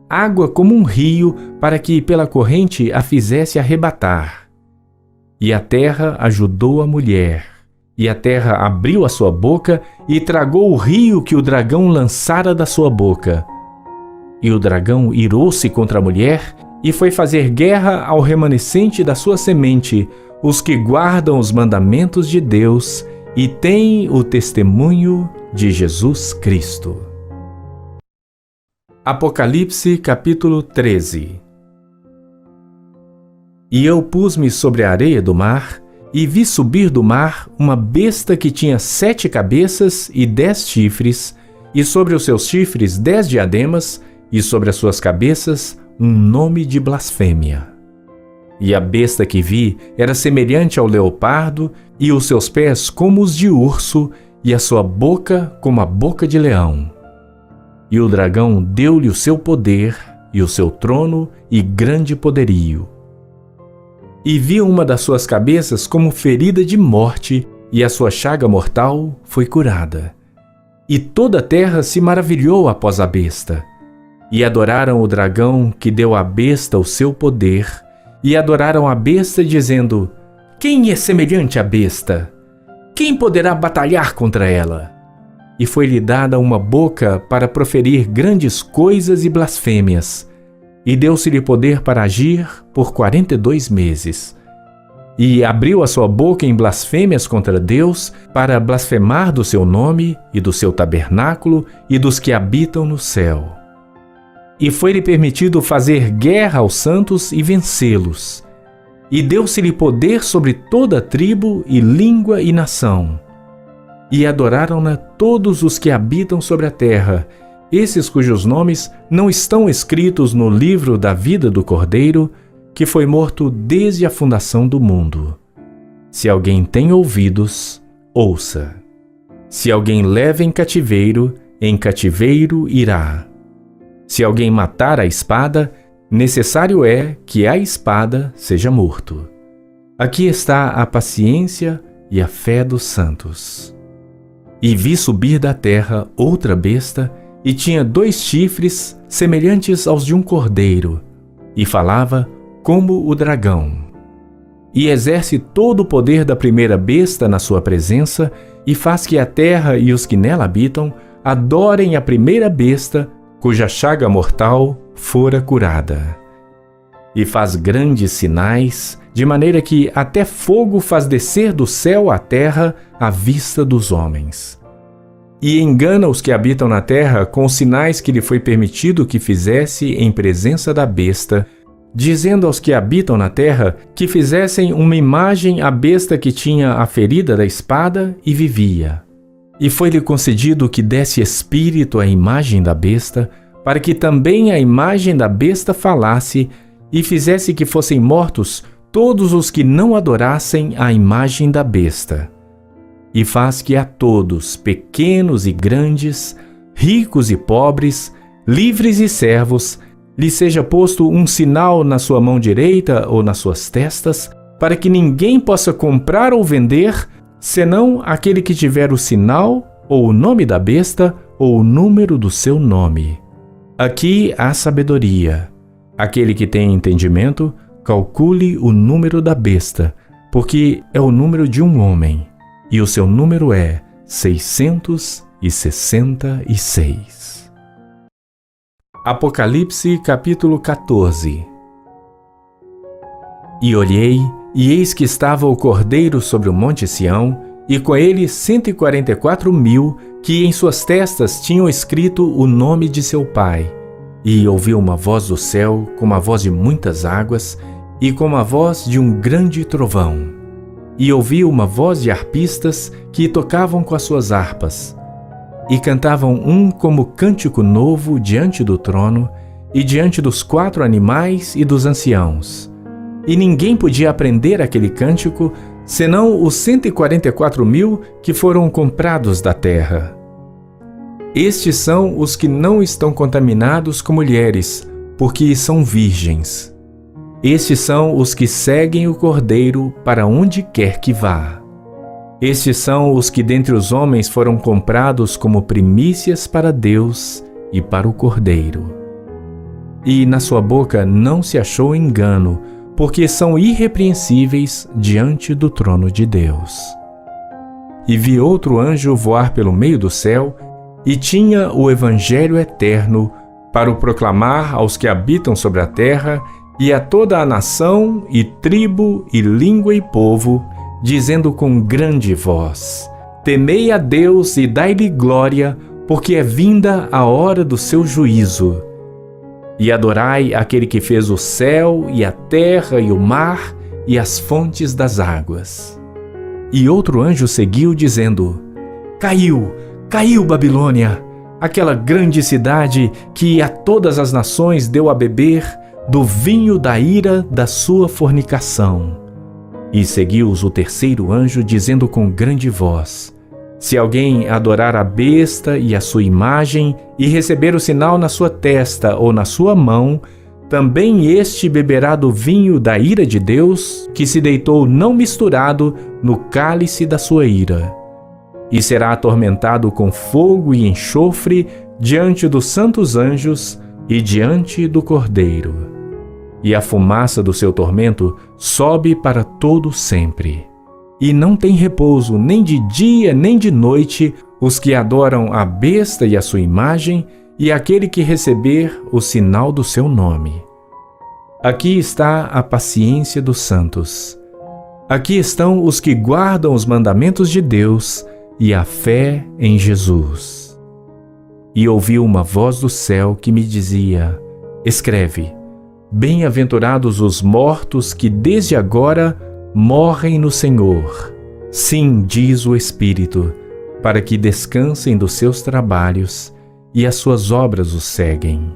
água como um rio, para que pela corrente a fizesse arrebatar. E a terra ajudou a mulher, e a terra abriu a sua boca e tragou o rio que o dragão lançara da sua boca. E o dragão irou-se contra a mulher e foi fazer guerra ao remanescente da sua semente, os que guardam os mandamentos de Deus e têm o testemunho de Jesus Cristo. Apocalipse capítulo 13. E eu pus-me sobre a areia do mar, e vi subir do mar uma besta que tinha 7 cabeças e 10 chifres, e sobre os seus chifres 10 diademas, e sobre as suas cabeças um nome de blasfêmia. E a besta que vi era semelhante ao leopardo, e os seus pés como os de urso, e a sua boca como a boca de leão. E o dragão deu-lhe o seu poder, e o seu trono, e grande poderio. E vi uma das suas cabeças como ferida de morte, e a sua chaga mortal foi curada. E toda a terra se maravilhou após a besta. E adoraram o dragão que deu à besta o seu poder, e adoraram a besta, dizendo: Quem é semelhante à besta? Quem poderá batalhar contra ela? E foi-lhe dada uma boca para proferir grandes coisas e blasfêmias, e deu-se-lhe poder para agir por 42 meses. E abriu a sua boca em blasfêmias contra Deus, para blasfemar do seu nome e do seu tabernáculo e dos que habitam no céu. E foi-lhe permitido fazer guerra aos santos e vencê-los. E deu-se-lhe poder sobre toda tribo e língua e nação. E adoraram-na todos os que habitam sobre a terra, esses cujos nomes não estão escritos no livro da vida do Cordeiro, que foi morto desde a fundação do mundo. Se alguém tem ouvidos, ouça. Se alguém leva em cativeiro irá. Se alguém matar a espada, necessário é que a espada seja morto. Aqui está a paciência e a fé dos santos. E vi subir da terra outra besta, e tinha 2 chifres semelhantes aos de um cordeiro, e falava como o dragão. E exerce todo o poder da primeira besta na sua presença, e faz que a terra e os que nela habitam adorem a primeira besta, cuja chaga mortal fora curada. E faz grandes sinais, de maneira que até fogo faz descer do céu à terra à vista dos homens. E engana os que habitam na terra com os sinais que lhe foi permitido que fizesse em presença da besta, dizendo aos que habitam na terra que fizessem uma imagem à besta que tinha a ferida da espada e vivia. E foi-lhe concedido que desse espírito à imagem da besta, para que também a imagem da besta falasse e fizesse que fossem mortos todos os que não adorassem a imagem da besta. E faz que a todos, pequenos e grandes, ricos e pobres, livres e servos, lhe seja posto um sinal na sua mão direita ou nas suas testas, para que ninguém possa comprar ou vender, senão aquele que tiver o sinal, ou o nome da besta, ou o número do seu nome. Aqui há sabedoria. Aquele que tem entendimento, calcule o número da besta, porque é o número de um homem, e o seu número é 666. Apocalipse capítulo 14. E olhei, e eis que estava o Cordeiro sobre o monte Sião, e com ele 144.000, que em suas testas tinham escrito o nome de seu pai. E ouvi uma voz do céu, como a voz de muitas águas, e como a voz de um grande trovão. E ouvi uma voz de harpistas que tocavam com as suas harpas, e cantavam um como cântico novo diante do trono, e diante dos 4 animais e dos anciãos. E ninguém podia aprender aquele cântico, senão os 144.000 que foram comprados da terra. Estes são os que não estão contaminados com mulheres, porque são virgens. Estes são os que seguem o Cordeiro para onde quer que vá. Estes são os que dentre os homens foram comprados como primícias para Deus e para o Cordeiro. E na sua boca não se achou engano, porque são irrepreensíveis diante do trono de Deus. E vi outro anjo voar pelo meio do céu, e tinha o Evangelho eterno para o proclamar aos que habitam sobre a terra e a toda a nação, e tribo, e língua e povo, dizendo com grande voz: Temei a Deus e dai-lhe glória, porque é vinda a hora do seu juízo. E adorai aquele que fez o céu, e a terra, e o mar, e as fontes das águas. E outro anjo seguiu, dizendo: Caiu, caiu Babilônia, aquela grande cidade que a todas as nações deu a beber do vinho da ira da sua fornicação. E seguiu-os o terceiro anjo, dizendo com grande voz: Se alguém adorar a besta e a sua imagem, e receber o sinal na sua testa ou na sua mão, também este beberá do vinho da ira de Deus, que se deitou não misturado no cálice da sua ira. E será atormentado com fogo e enxofre diante dos santos anjos e diante do Cordeiro. E a fumaça do seu tormento sobe para todo sempre. E não tem repouso nem de dia nem de noite os que adoram a besta e a sua imagem, e aquele que receber o sinal do seu nome. Aqui está a paciência dos santos. Aqui estão os que guardam os mandamentos de Deus e a fé em Jesus. E ouvi uma voz do céu que me dizia: Escreve: Bem-aventurados os mortos que desde agora morrem no Senhor. Sim, diz o Espírito, para que descansem dos seus trabalhos, e as suas obras os seguem.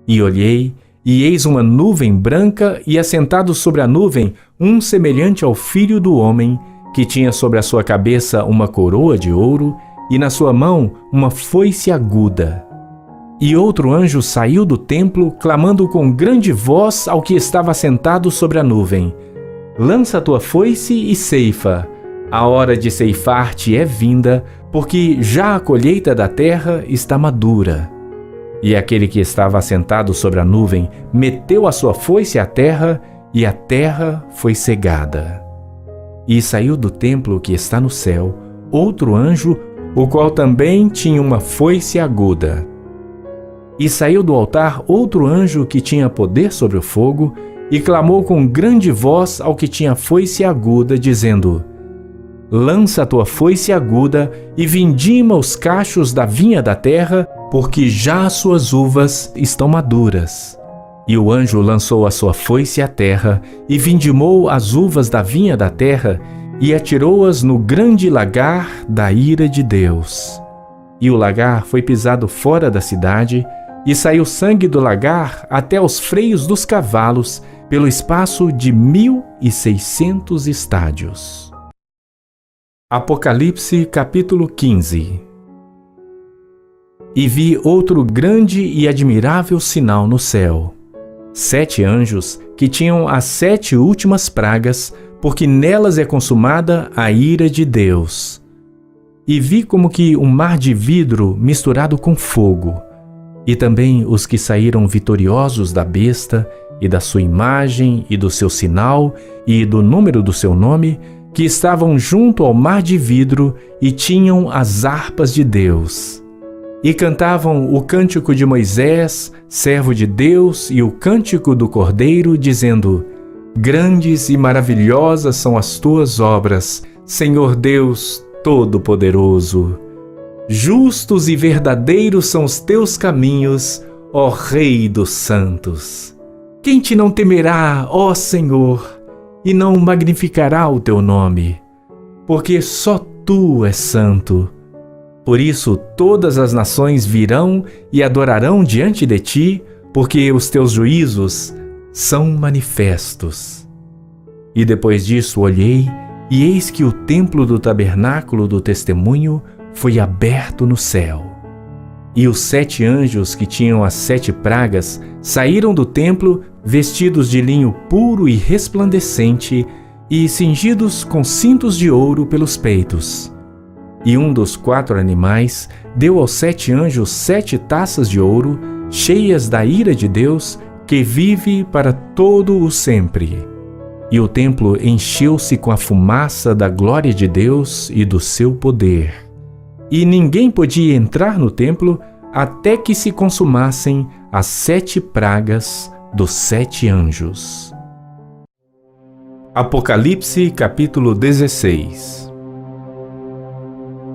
E olhei, e eis uma nuvem branca, e assentado sobre a nuvem, um semelhante ao Filho do Homem, que tinha sobre a sua cabeça uma coroa de ouro, e na sua mão uma foice aguda. E outro anjo saiu do templo, clamando com grande voz ao que estava sentado sobre a nuvem: Lança a tua foice e ceifa. A hora de ceifar-te é vinda, porque já a colheita da terra está madura. E aquele que estava assentado sobre a nuvem meteu a sua foice à terra, e a terra foi cegada. E saiu do templo que está no céu outro anjo, o qual também tinha uma foice aguda. E saiu do altar outro anjo que tinha poder sobre o fogo, e clamou com grande voz ao que tinha foice aguda, dizendo: Lança a tua foice aguda e vindima os cachos da vinha da terra, porque já as suas uvas estão maduras. E o anjo lançou a sua foice à terra, e vindimou as uvas da vinha da terra, e atirou-as no grande lagar da ira de Deus. E o lagar foi pisado fora da cidade, e saiu sangue do lagar até aos freios dos cavalos, pelo espaço de 1.600 estádios. Apocalipse capítulo 15. E vi outro grande e admirável sinal no céu: 7 anjos que tinham as 7 últimas pragas, porque nelas é consumada a ira de Deus. E vi como que um mar de vidro misturado com fogo, e também os que saíram vitoriosos da besta, e da sua imagem, e do seu sinal, e do número do seu nome, que estavam junto ao mar de vidro, e tinham as harpas de Deus. E cantavam o cântico de Moisés, servo de Deus, e o cântico do Cordeiro, dizendo: Grandes e maravilhosas são as tuas obras, Senhor Deus Todo-Poderoso. Justos e verdadeiros são os teus caminhos, ó Rei dos santos. Quem te não temerá, ó Senhor, e não magnificará o teu nome? Porque só tu és santo. Por isso todas as nações virão e adorarão diante de ti, porque os teus juízos são manifestos. E depois disso olhei, e eis que o templo do tabernáculo do testemunho foi aberto no céu. E os 7 anjos que tinham as 7 pragas saíram do templo, vestidos de linho puro e resplandecente, e cingidos com cintos de ouro pelos peitos. E um dos 4 animais deu aos 7 anjos 7 taças de ouro, cheias da ira de Deus, que vive para todo o sempre. E o templo encheu-se com a fumaça da glória de Deus e do seu poder. E ninguém podia entrar no templo até que se consumassem as 7 pragas dos 7 anjos. Apocalipse capítulo 16.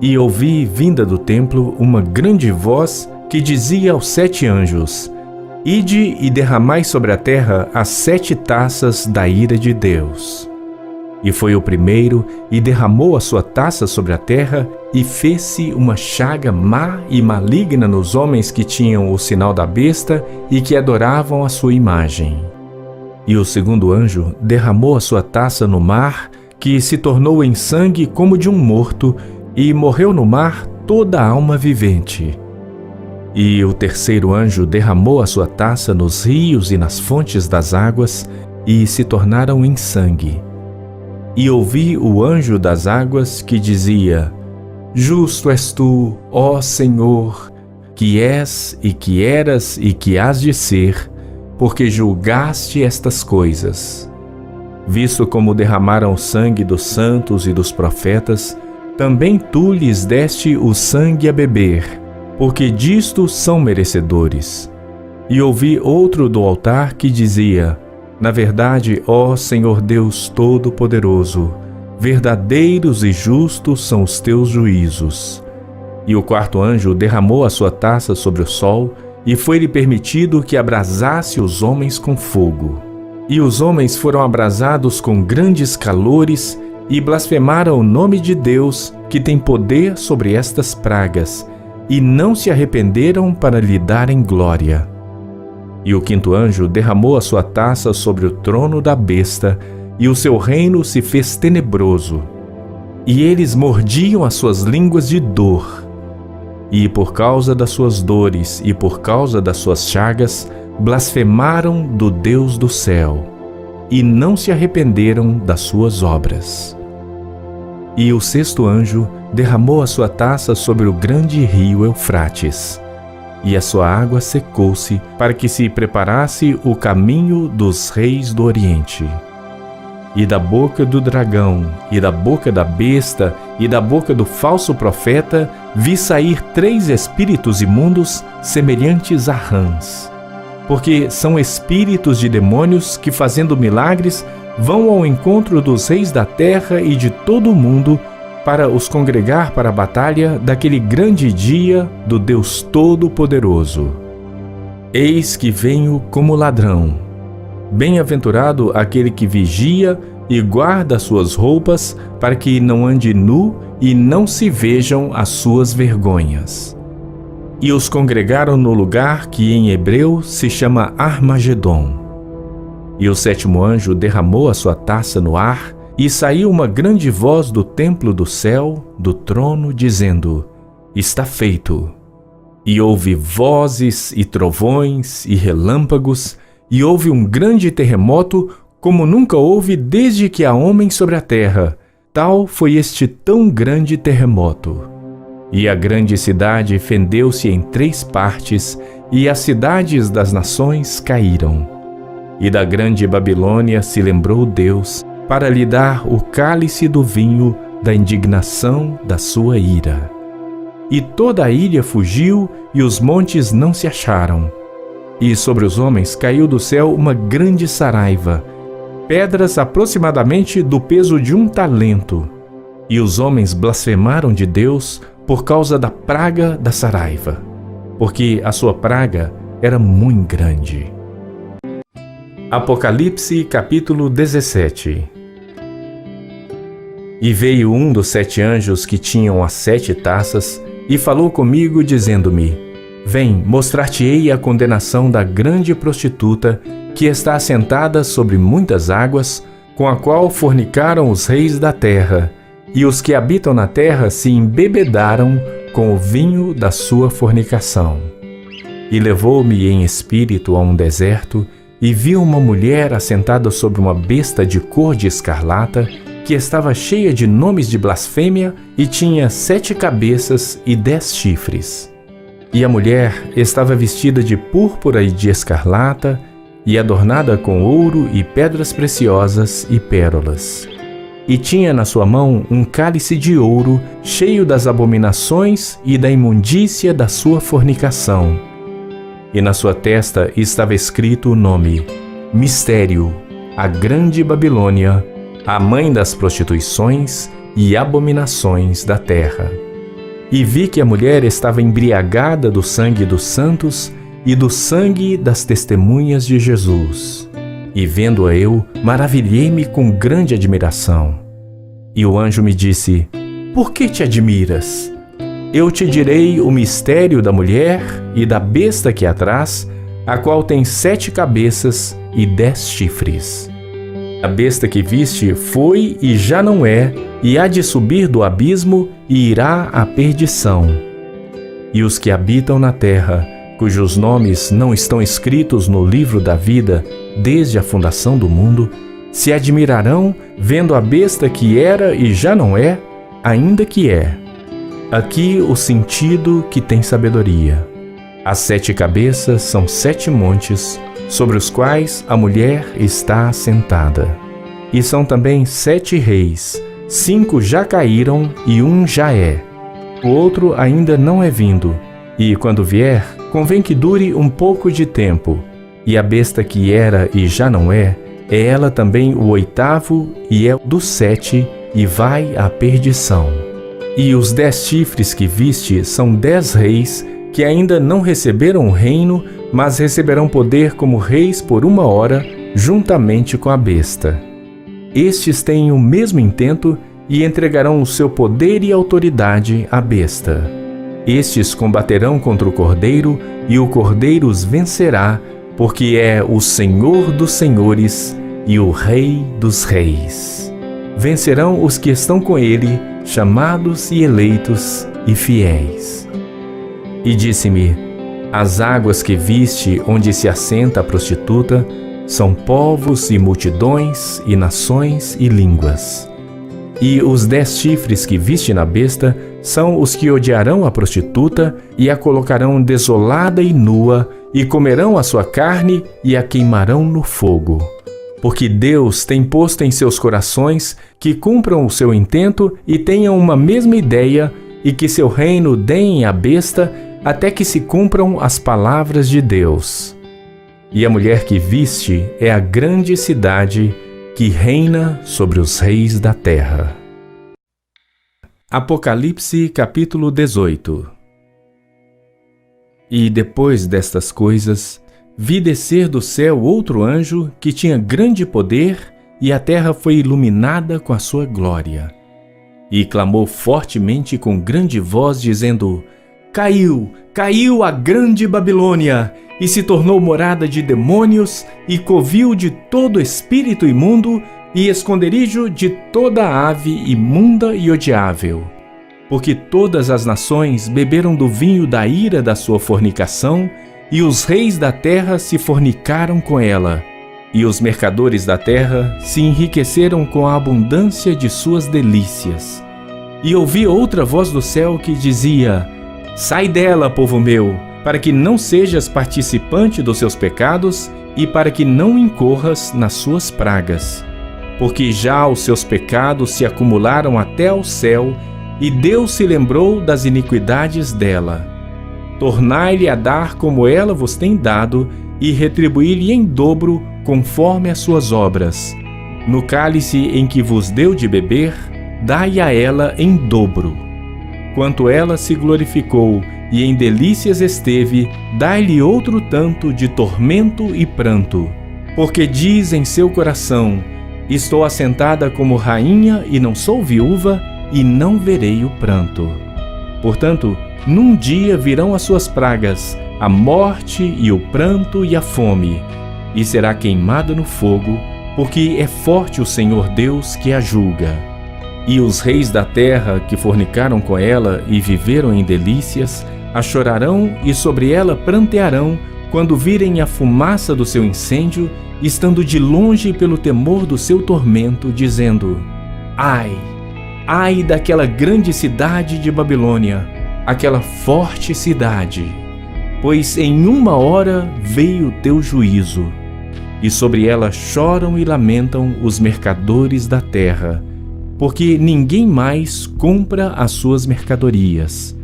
E ouvi, vinda do templo, uma grande voz que dizia aos 7 anjos: Ide e derramai sobre a terra as 7 taças da ira de Deus. E foi o primeiro, e derramou a sua taça sobre a terra, e fez-se uma chaga má e maligna nos homens que tinham o sinal da besta e que adoravam a sua imagem. E o segundo anjo derramou a sua taça no mar, que se tornou em sangue como de um morto, e morreu no mar toda a alma vivente. E o terceiro anjo derramou a sua taça nos rios e nas fontes das águas, e se tornaram em sangue. E ouvi o anjo das águas que dizia: Justo és tu, ó Senhor, que és e que eras e que hás de ser, porque julgaste estas coisas. Visto como derramaram o sangue dos santos e dos profetas, também tu lhes deste o sangue a beber, porque disto são merecedores. E ouvi outro do altar que dizia: Na verdade, ó Senhor Deus Todo-Poderoso, verdadeiros e justos são os teus juízos. E o quarto anjo derramou a sua taça sobre o sol, e foi-lhe permitido que abrasasse os homens com fogo. E os homens foram abrasados com grandes calores, e blasfemaram o nome de Deus, que tem poder sobre estas pragas, e não se arrependeram para lhe darem glória. E o quinto anjo derramou a sua taça sobre o trono da besta, e o seu reino se fez tenebroso. E eles mordiam as suas línguas de dor. E por causa das suas dores e por causa das suas chagas, blasfemaram do Deus do céu, e não se arrependeram das suas obras. E o sexto anjo derramou a sua taça sobre o grande rio Eufrates, e a sua água secou-se, para que se preparasse o caminho dos reis do Oriente. E da boca do dragão, e da boca da besta, e da boca do falso profeta, vi sair 3 espíritos imundos, semelhantes a rãs. Porque são espíritos de demônios que, fazendo milagres, vão ao encontro dos reis da terra e de todo o mundo, para os congregar para a batalha daquele grande dia do Deus Todo-Poderoso. Eis que venho como ladrão. Bem-aventurado aquele que vigia e guarda as suas roupas, para que não ande nu e não se vejam as suas vergonhas. E os congregaram no lugar que em hebreu se chama Armagedon. E o sétimo anjo derramou a sua taça no ar, e saiu uma grande voz do templo do céu, do trono, dizendo: Está feito. E houve vozes e trovões e relâmpagos, e houve um grande terremoto, como nunca houve desde que há homem sobre a terra. Tal foi este tão grande terremoto. E a grande cidade fendeu-se em 3 partes, e as cidades das nações caíram. E da grande Babilônia se lembrou Deus, para lhe dar o cálice do vinho da indignação da sua ira. E toda a ilha fugiu, e os montes não se acharam. E sobre os homens caiu do céu uma grande saraiva, pedras aproximadamente do peso de 1 talento. E os homens blasfemaram de Deus por causa da praga da saraiva, porque a sua praga era muito grande. Apocalipse capítulo 17. E veio um dos 7 anjos que tinham as 7 taças, e falou comigo, dizendo-me: Vem, mostrar-te-ei a condenação da grande prostituta, que está assentada sobre muitas águas, com a qual fornicaram os reis da terra, e os que habitam na terra se embebedaram com o vinho da sua fornicação. E levou-me em espírito a um deserto, e vi uma mulher assentada sobre uma besta de cor de escarlata, que estava cheia de nomes de blasfêmia, e tinha 7 cabeças e 10 chifres. E a mulher estava vestida de púrpura e de escarlata, e adornada com ouro e pedras preciosas e pérolas. E tinha na sua mão um cálice de ouro, cheio das abominações e da imundícia da sua fornicação. e na sua testa estava escrito o nome: Mistério, a Grande Babilônia, a mãe das prostituições e abominações da terra. E vi que a mulher estava embriagada do sangue dos santos e do sangue das testemunhas de Jesus. E vendo-a eu, maravilhei-me com grande admiração. E o anjo me disse: Por que te admiras? Eu te direi o mistério da mulher e da besta que a traz, a qual tem 7 cabeças e 10 chifres. A besta que viste foi e já não é, e há de subir do abismo e irá à perdição. E os que habitam na terra, cujos nomes não estão escritos no livro da vida desde a fundação do mundo, se admirarão vendo a besta que era e já não é, ainda que é. Aqui o sentido que tem sabedoria. As 7 cabeças são 7 montes, sobre os quais a mulher está assentada. E são também 7 reis, 5 já caíram e 1 já é. O outro ainda não é vindo, e quando vier, convém que dure um pouco de tempo. E a besta que era e já não é ela também o 8º e é dos 7, e vai à perdição. E os 10 chifres que viste são 10 reis, que ainda não receberam o reino, mas receberão poder como reis por 1 hora, juntamente com a besta. Estes têm o mesmo intento e entregarão o seu poder e autoridade à besta. Estes combaterão contra o Cordeiro, e o Cordeiro os vencerá, porque é o Senhor dos senhores e o Rei dos reis. Vencerão os que estão com ele, chamados e eleitos e fiéis. E disse-me: As águas que viste onde se assenta a prostituta são povos e multidões e nações e línguas. E os 10 chifres que viste na besta são os que odiarão a prostituta e a colocarão desolada e nua, e comerão a sua carne e a queimarão no fogo. Porque Deus tem posto em seus corações que cumpram o seu intento e tenham uma mesma ideia, e que seu reino deem à besta, até que se cumpram as palavras de Deus. E a mulher que viste é a grande cidade que reina sobre os reis da terra. Apocalipse capítulo 18. E depois destas coisas, vi descer do céu outro anjo que tinha grande poder, e a terra foi iluminada com a sua glória. E clamou fortemente com grande voz, dizendo: Caiu, caiu a grande Babilônia, e se tornou morada de demônios e covil de todo espírito imundo e esconderijo de toda ave imunda e odiável. Porque todas as nações beberam do vinho da ira da sua fornicação, e os reis da terra se fornicaram com ela, e os mercadores da terra se enriqueceram com a abundância de suas delícias. E ouvi outra voz do céu que dizia: Sai dela, povo meu, para que não sejas participante dos seus pecados e para que não incorras nas suas pragas. Porque já os seus pecados se acumularam até ao céu, e Deus se lembrou das iniquidades dela. Tornai-lhe a dar como ela vos tem dado, e retribuí-lhe em dobro conforme as suas obras. No cálice em que vos deu de beber, dai a ela em dobro. Quanto ela se glorificou e em delícias esteve, dai-lhe outro tanto de tormento e pranto. Porque diz em seu coração: Estou assentada como rainha e não sou viúva, e não verei o pranto. Portanto, num dia virão as suas pragas, a morte e o pranto e a fome, e será queimada no fogo, porque é forte o Senhor Deus que a julga. E os reis da terra que fornicaram com ela e viveram em delícias, a chorarão e sobre ela prantearão, quando virem a fumaça do seu incêndio, estando de longe pelo temor do seu tormento, dizendo: Ai, ai daquela grande cidade de Babilônia, aquela forte cidade, pois em 1 hora veio o teu juízo. E sobre ela choram e lamentam os mercadores da terra, porque ninguém mais compra as suas mercadorias,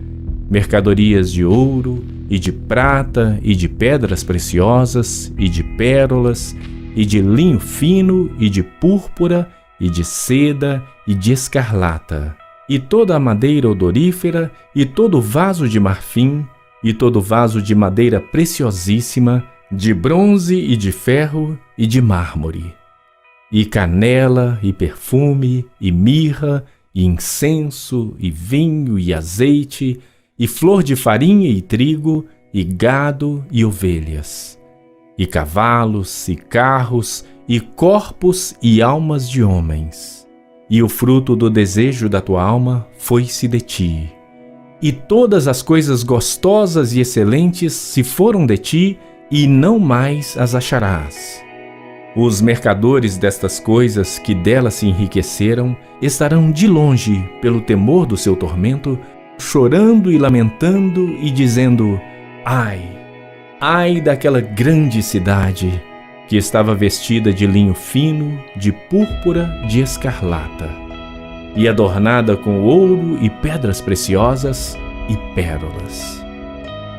mercadorias de ouro, e de prata, e de pedras preciosas, e de pérolas, e de linho fino, e de púrpura, e de seda, e de escarlata, e toda a madeira odorífera, e todo vaso de marfim, e todo vaso de madeira preciosíssima, de bronze e de ferro e de mármore, e canela, e perfume, e mirra, e incenso, e vinho, e azeite, e flor de farinha e trigo, e gado e ovelhas, e cavalos, e carros, e corpos e almas de homens. E o fruto do desejo da tua alma foi-se de ti. E todas as coisas gostosas e excelentes se foram de ti, e não mais as acharás. Os mercadores destas coisas que dela se enriqueceram estarão de longe, pelo temor do seu tormento, chorando e lamentando e dizendo: ai, ai daquela grande cidade, que estava vestida de linho fino, de púrpura, de escarlata, e adornada com ouro e pedras preciosas e pérolas.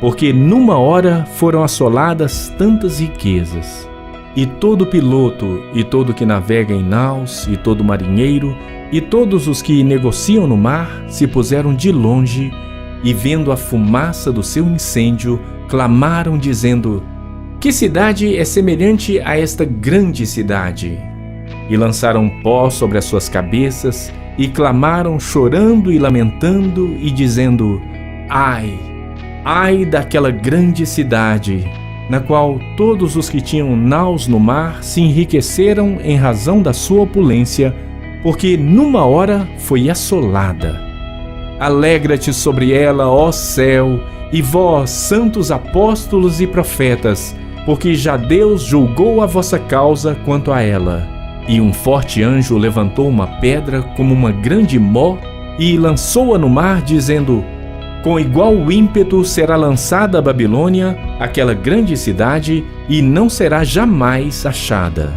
Porque numa hora foram assoladas tantas riquezas, e todo piloto, e todo que navega em naus, e todo marinheiro, e todos os que negociam no mar se puseram de longe, e vendo a fumaça do seu incêndio, clamaram dizendo: que cidade é semelhante a esta grande cidade? E lançaram pó sobre as suas cabeças, e clamaram chorando e lamentando, e dizendo: ai, ai daquela grande cidade, na qual todos os que tinham naus no mar se enriqueceram em razão da sua opulência, porque numa hora foi assolada. Alegra-te sobre ela, ó céu, e vós, santos apóstolos e profetas, porque já Deus julgou a vossa causa quanto a ela. E um forte anjo levantou uma pedra como uma grande mó e lançou-a no mar, dizendo: com igual ímpeto será lançada a Babilônia, aquela grande cidade, e não será jamais achada.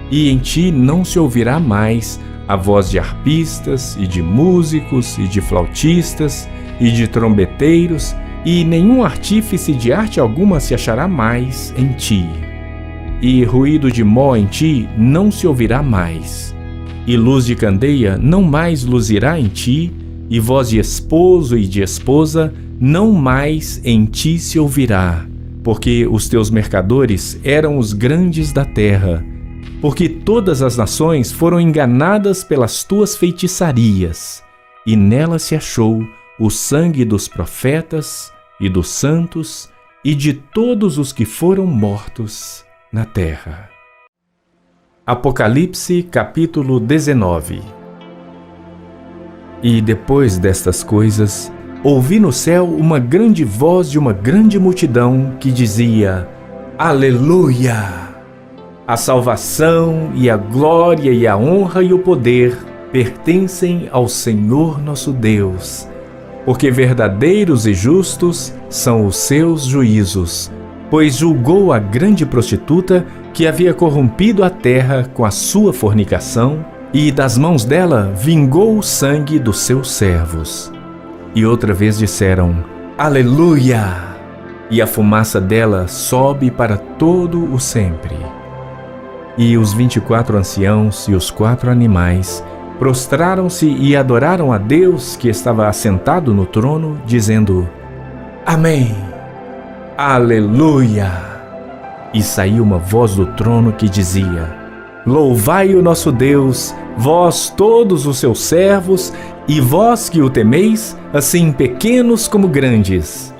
E em ti não se ouvirá mais a voz de arpistas, e de músicos, e de flautistas, e de trombeteiros, e nenhum artífice de arte alguma se achará mais em ti. E ruído de mó em ti não se ouvirá mais, e luz de candeia não mais luzirá em ti, e voz de esposo e de esposa não mais em ti se ouvirá, porque os teus mercadores eram os grandes da terra, porque todas as nações foram enganadas pelas tuas feitiçarias, e nela se achou o sangue dos profetas e dos santos e de todos os que foram mortos na terra. Apocalipse capítulo 19. E depois destas coisas, ouvi no céu uma grande voz de uma grande multidão que dizia: Aleluia! A salvação e a glória e a honra e o poder pertencem ao Senhor nosso Deus, porque verdadeiros e justos são os seus juízos, pois julgou a grande prostituta que havia corrompido a terra com a sua fornicação, e das mãos dela vingou o sangue dos seus servos. E outra vez disseram: Aleluia! E a fumaça dela sobe para todo o sempre. E os 24 anciãos e os 4 animais prostraram-se e adoraram a Deus que estava assentado no trono, dizendo: Amém! Aleluia! E saiu uma voz do trono que dizia: Louvai o nosso Deus, vós todos os seus servos, e vós que o temeis, assim pequenos como grandes.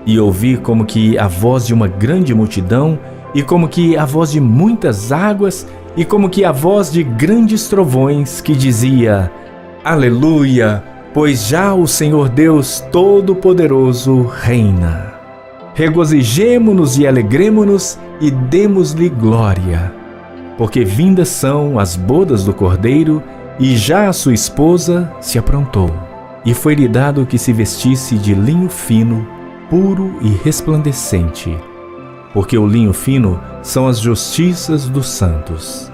E ouvi como que a voz de uma grande multidão, e como que a voz de muitas águas, e como que a voz de grandes trovões, que dizia: Aleluia, pois já o Senhor Deus Todo-Poderoso reina. Regozijemo-nos e alegremo-nos, e demos-lhe glória. Porque vindas são as bodas do Cordeiro, e já a sua esposa se aprontou. E foi-lhe dado que se vestisse de linho fino, puro e resplandecente, porque o linho fino são as justiças dos santos.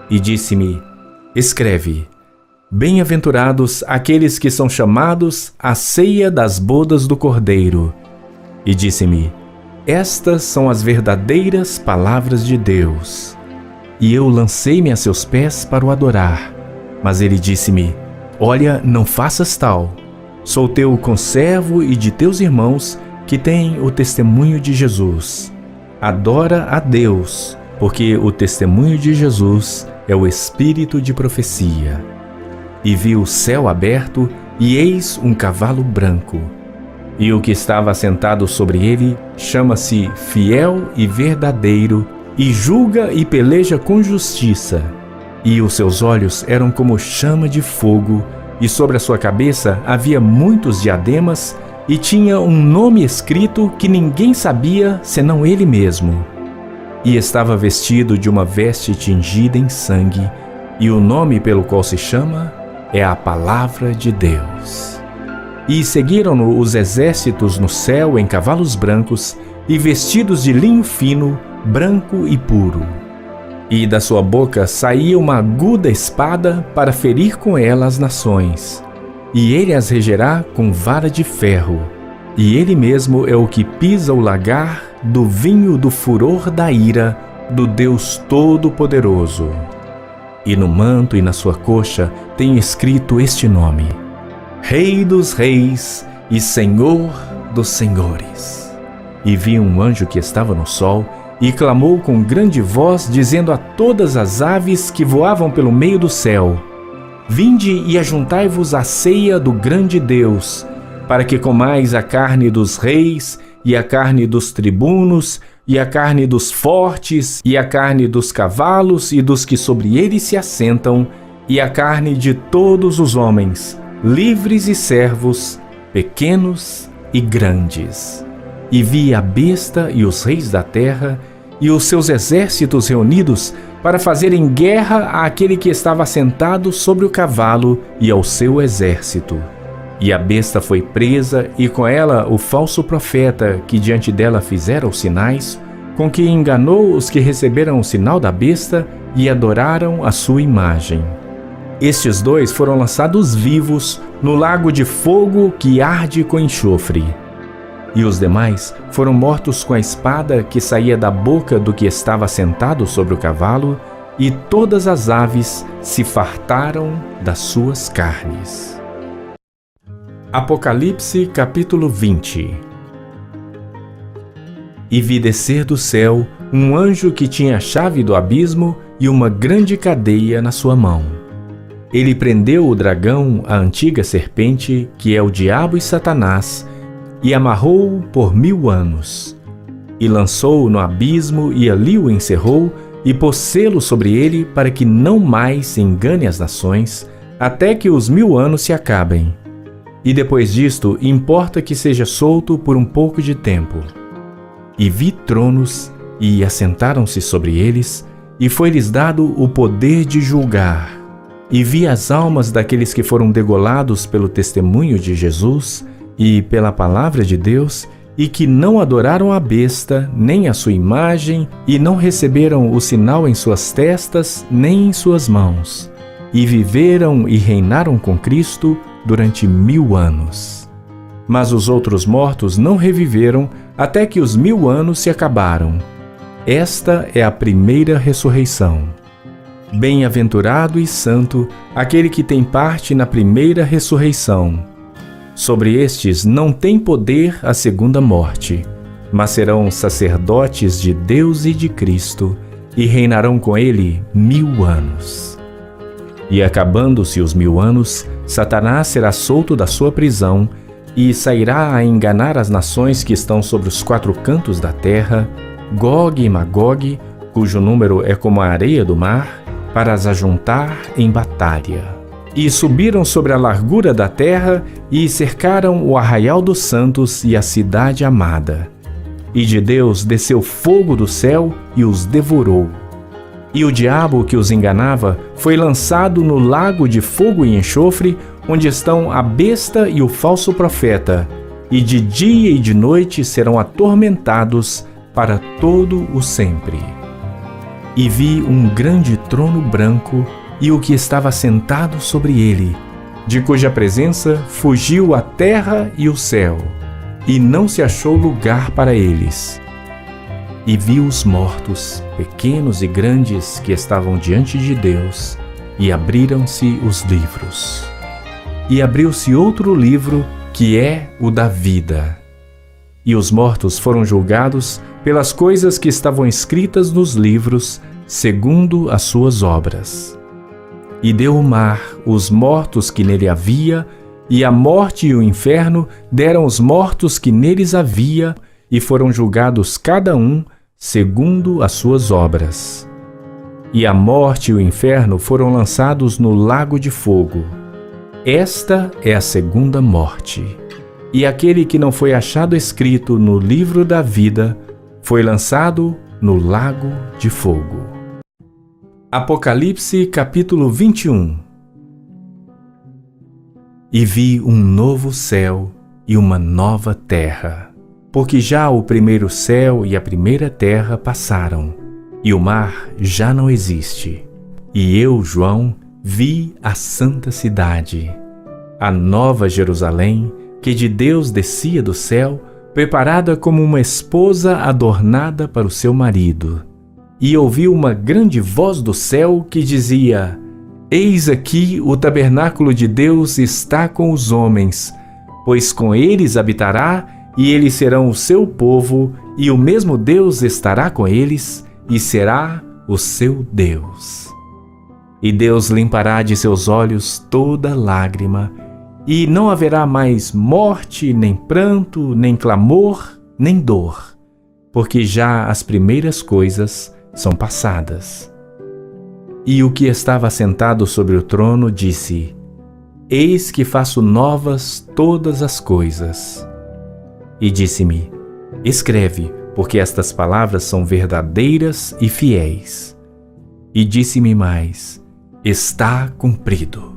E disse-me: Escreve: Bem-aventurados aqueles que são chamados à ceia das bodas do Cordeiro. e disse-me: estas são as verdadeiras palavras de Deus. E eu lancei-me a seus pés para o adorar. Mas ele disse-me: olha, não faças tal. Sou teu conservo e de teus irmãos que têm o testemunho de Jesus. Adora a Deus, porque o testemunho de Jesus é o espírito de profecia. E vi o céu aberto, e eis um cavalo branco. E o que estava sentado sobre ele chama-se Fiel e Verdadeiro, e julga e peleja com justiça. E os seus olhos eram como chama de fogo, e sobre a sua cabeça havia muitos diademas, e tinha um nome escrito que ninguém sabia senão ele mesmo. E estava vestido de uma veste tingida em sangue, e o nome pelo qual se chama é a Palavra de Deus. E seguiram-no os exércitos no céu em cavalos brancos e vestidos de linho fino, branco e puro. E da sua boca saía uma aguda espada para ferir com ela as nações. E ele as regerá com vara de ferro. E ele mesmo é o que pisa o lagar do vinho do furor da ira do Deus Todo-Poderoso. E no manto e na sua coxa tem escrito este nome: Rei dos Reis e Senhor dos Senhores. E vi um anjo que estava no sol, e clamou com grande voz, dizendo a todas as aves que voavam pelo meio do céu: vinde e ajuntai-vos à ceia do grande Deus, para que comais a carne dos reis, e a carne dos tribunos, e a carne dos fortes, e a carne dos cavalos e dos que sobre eles se assentam, e a carne de todos os homens, livres e servos, pequenos e grandes. E vi a besta e os reis da terra e os seus exércitos reunidos para fazerem guerra àquele que estava sentado sobre o cavalo e ao seu exército. E a besta foi presa, e com ela o falso profeta que diante dela fizera os sinais, com que enganou os que receberam o sinal da besta e adoraram a sua imagem. Estes dois foram lançados vivos no lago de fogo que arde com enxofre. E os demais foram mortos com a espada que saía da boca do que estava sentado sobre o cavalo, e todas as aves se fartaram das suas carnes. Apocalipse capítulo 20. E vi descer do céu um anjo que tinha a chave do abismo e uma grande cadeia na sua mão. Ele prendeu o dragão, a antiga serpente, que é o diabo e Satanás, e amarrou-o por 1000 anos. E lançou-o no abismo, e ali o encerrou, e pôs selo sobre ele, para que não mais engane as nações, até que os 1000 anos se acabem. E depois disto, importa que seja solto por um pouco de tempo. E vi tronos, e assentaram-se sobre eles, e foi-lhes dado o poder de julgar. E vi as almas daqueles que foram degolados pelo testemunho de Jesus e pela palavra de Deus, e que não adoraram a besta, nem a sua imagem, e não receberam o sinal em suas testas, nem em suas mãos. E viveram e reinaram com Cristo durante 1000 anos. Mas os outros mortos não reviveram até que os 1000 anos se acabaram. Esta é a primeira ressurreição. Bem-aventurado e santo aquele que tem parte na primeira ressurreição. Sobre estes não tem poder a segunda morte, mas serão sacerdotes de Deus e de Cristo, e reinarão com ele 1000 anos. E acabando-se os 1000 anos, Satanás será solto da sua prisão, e sairá a enganar as nações que estão sobre os 4 cantos da terra, Gog e Magog, cujo número é como a areia do mar, para as ajuntar em batalha. E subiram sobre a largura da terra, e cercaram o arraial dos santos e a cidade amada. E de Deus desceu fogo do céu e os devorou. E o diabo que os enganava foi lançado no lago de fogo e enxofre, onde estão a besta e o falso profeta, e de dia e de noite serão atormentados para todo o sempre. E vi um grande trono branco, e o que estava sentado sobre ele, de cuja presença fugiu a terra e o céu. e não se achou lugar para eles. E vi os mortos, pequenos e grandes, que estavam diante de Deus, e abriram-se os livros. E abriu-se outro livro, que é o da vida. E os mortos foram julgados pelas coisas que estavam escritas nos livros, segundo as suas obras. E deu o mar os mortos que nele havia, e a morte e o inferno deram os mortos que neles havia, e foram julgados cada um segundo as suas obras. E a morte e o inferno foram lançados no lago de fogo. Esta é a segunda morte. E aquele que não foi achado escrito no livro da vida foi lançado no lago de fogo. Apocalipse capítulo 21. E vi um novo céu e uma nova terra, porque já o primeiro céu e a primeira terra passaram, e o mar já não existe. E eu, João, vi a santa cidade, a nova Jerusalém, que de Deus descia do céu, preparada como uma esposa adornada para o seu marido. E ouvi uma grande voz do céu que dizia: Eis aqui o tabernáculo de Deus está com os homens, pois com eles habitará, e eles serão o seu povo, e o mesmo Deus estará com eles, e será o seu Deus. E Deus limpará de seus olhos toda lágrima, e não haverá mais morte, nem pranto, nem clamor, nem dor, porque já as primeiras coisas são passadas. E o que estava sentado sobre o trono disse: Eis que faço novas todas as coisas. E disse-me: Escreve, porque estas palavras são verdadeiras e fiéis. E disse-me mais: Está cumprido.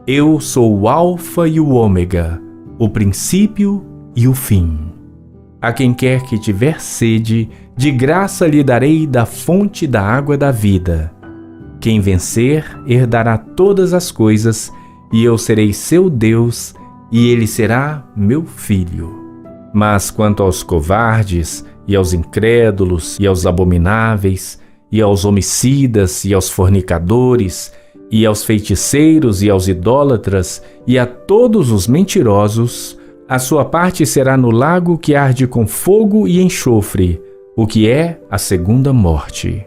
Eu sou o Alfa e o Ômega, o princípio e o fim. A quem quer que tiver sede, de graça lhe darei da fonte da água da vida. Quem vencer, herdará todas as coisas, e eu serei seu Deus, e ele será meu filho. Mas quanto aos covardes, e aos incrédulos, e aos abomináveis, e aos homicidas, e aos fornicadores, e aos feiticeiros, e aos idólatras, e a todos os mentirosos, a sua parte será no lago que arde com fogo e enxofre, o que é a segunda morte.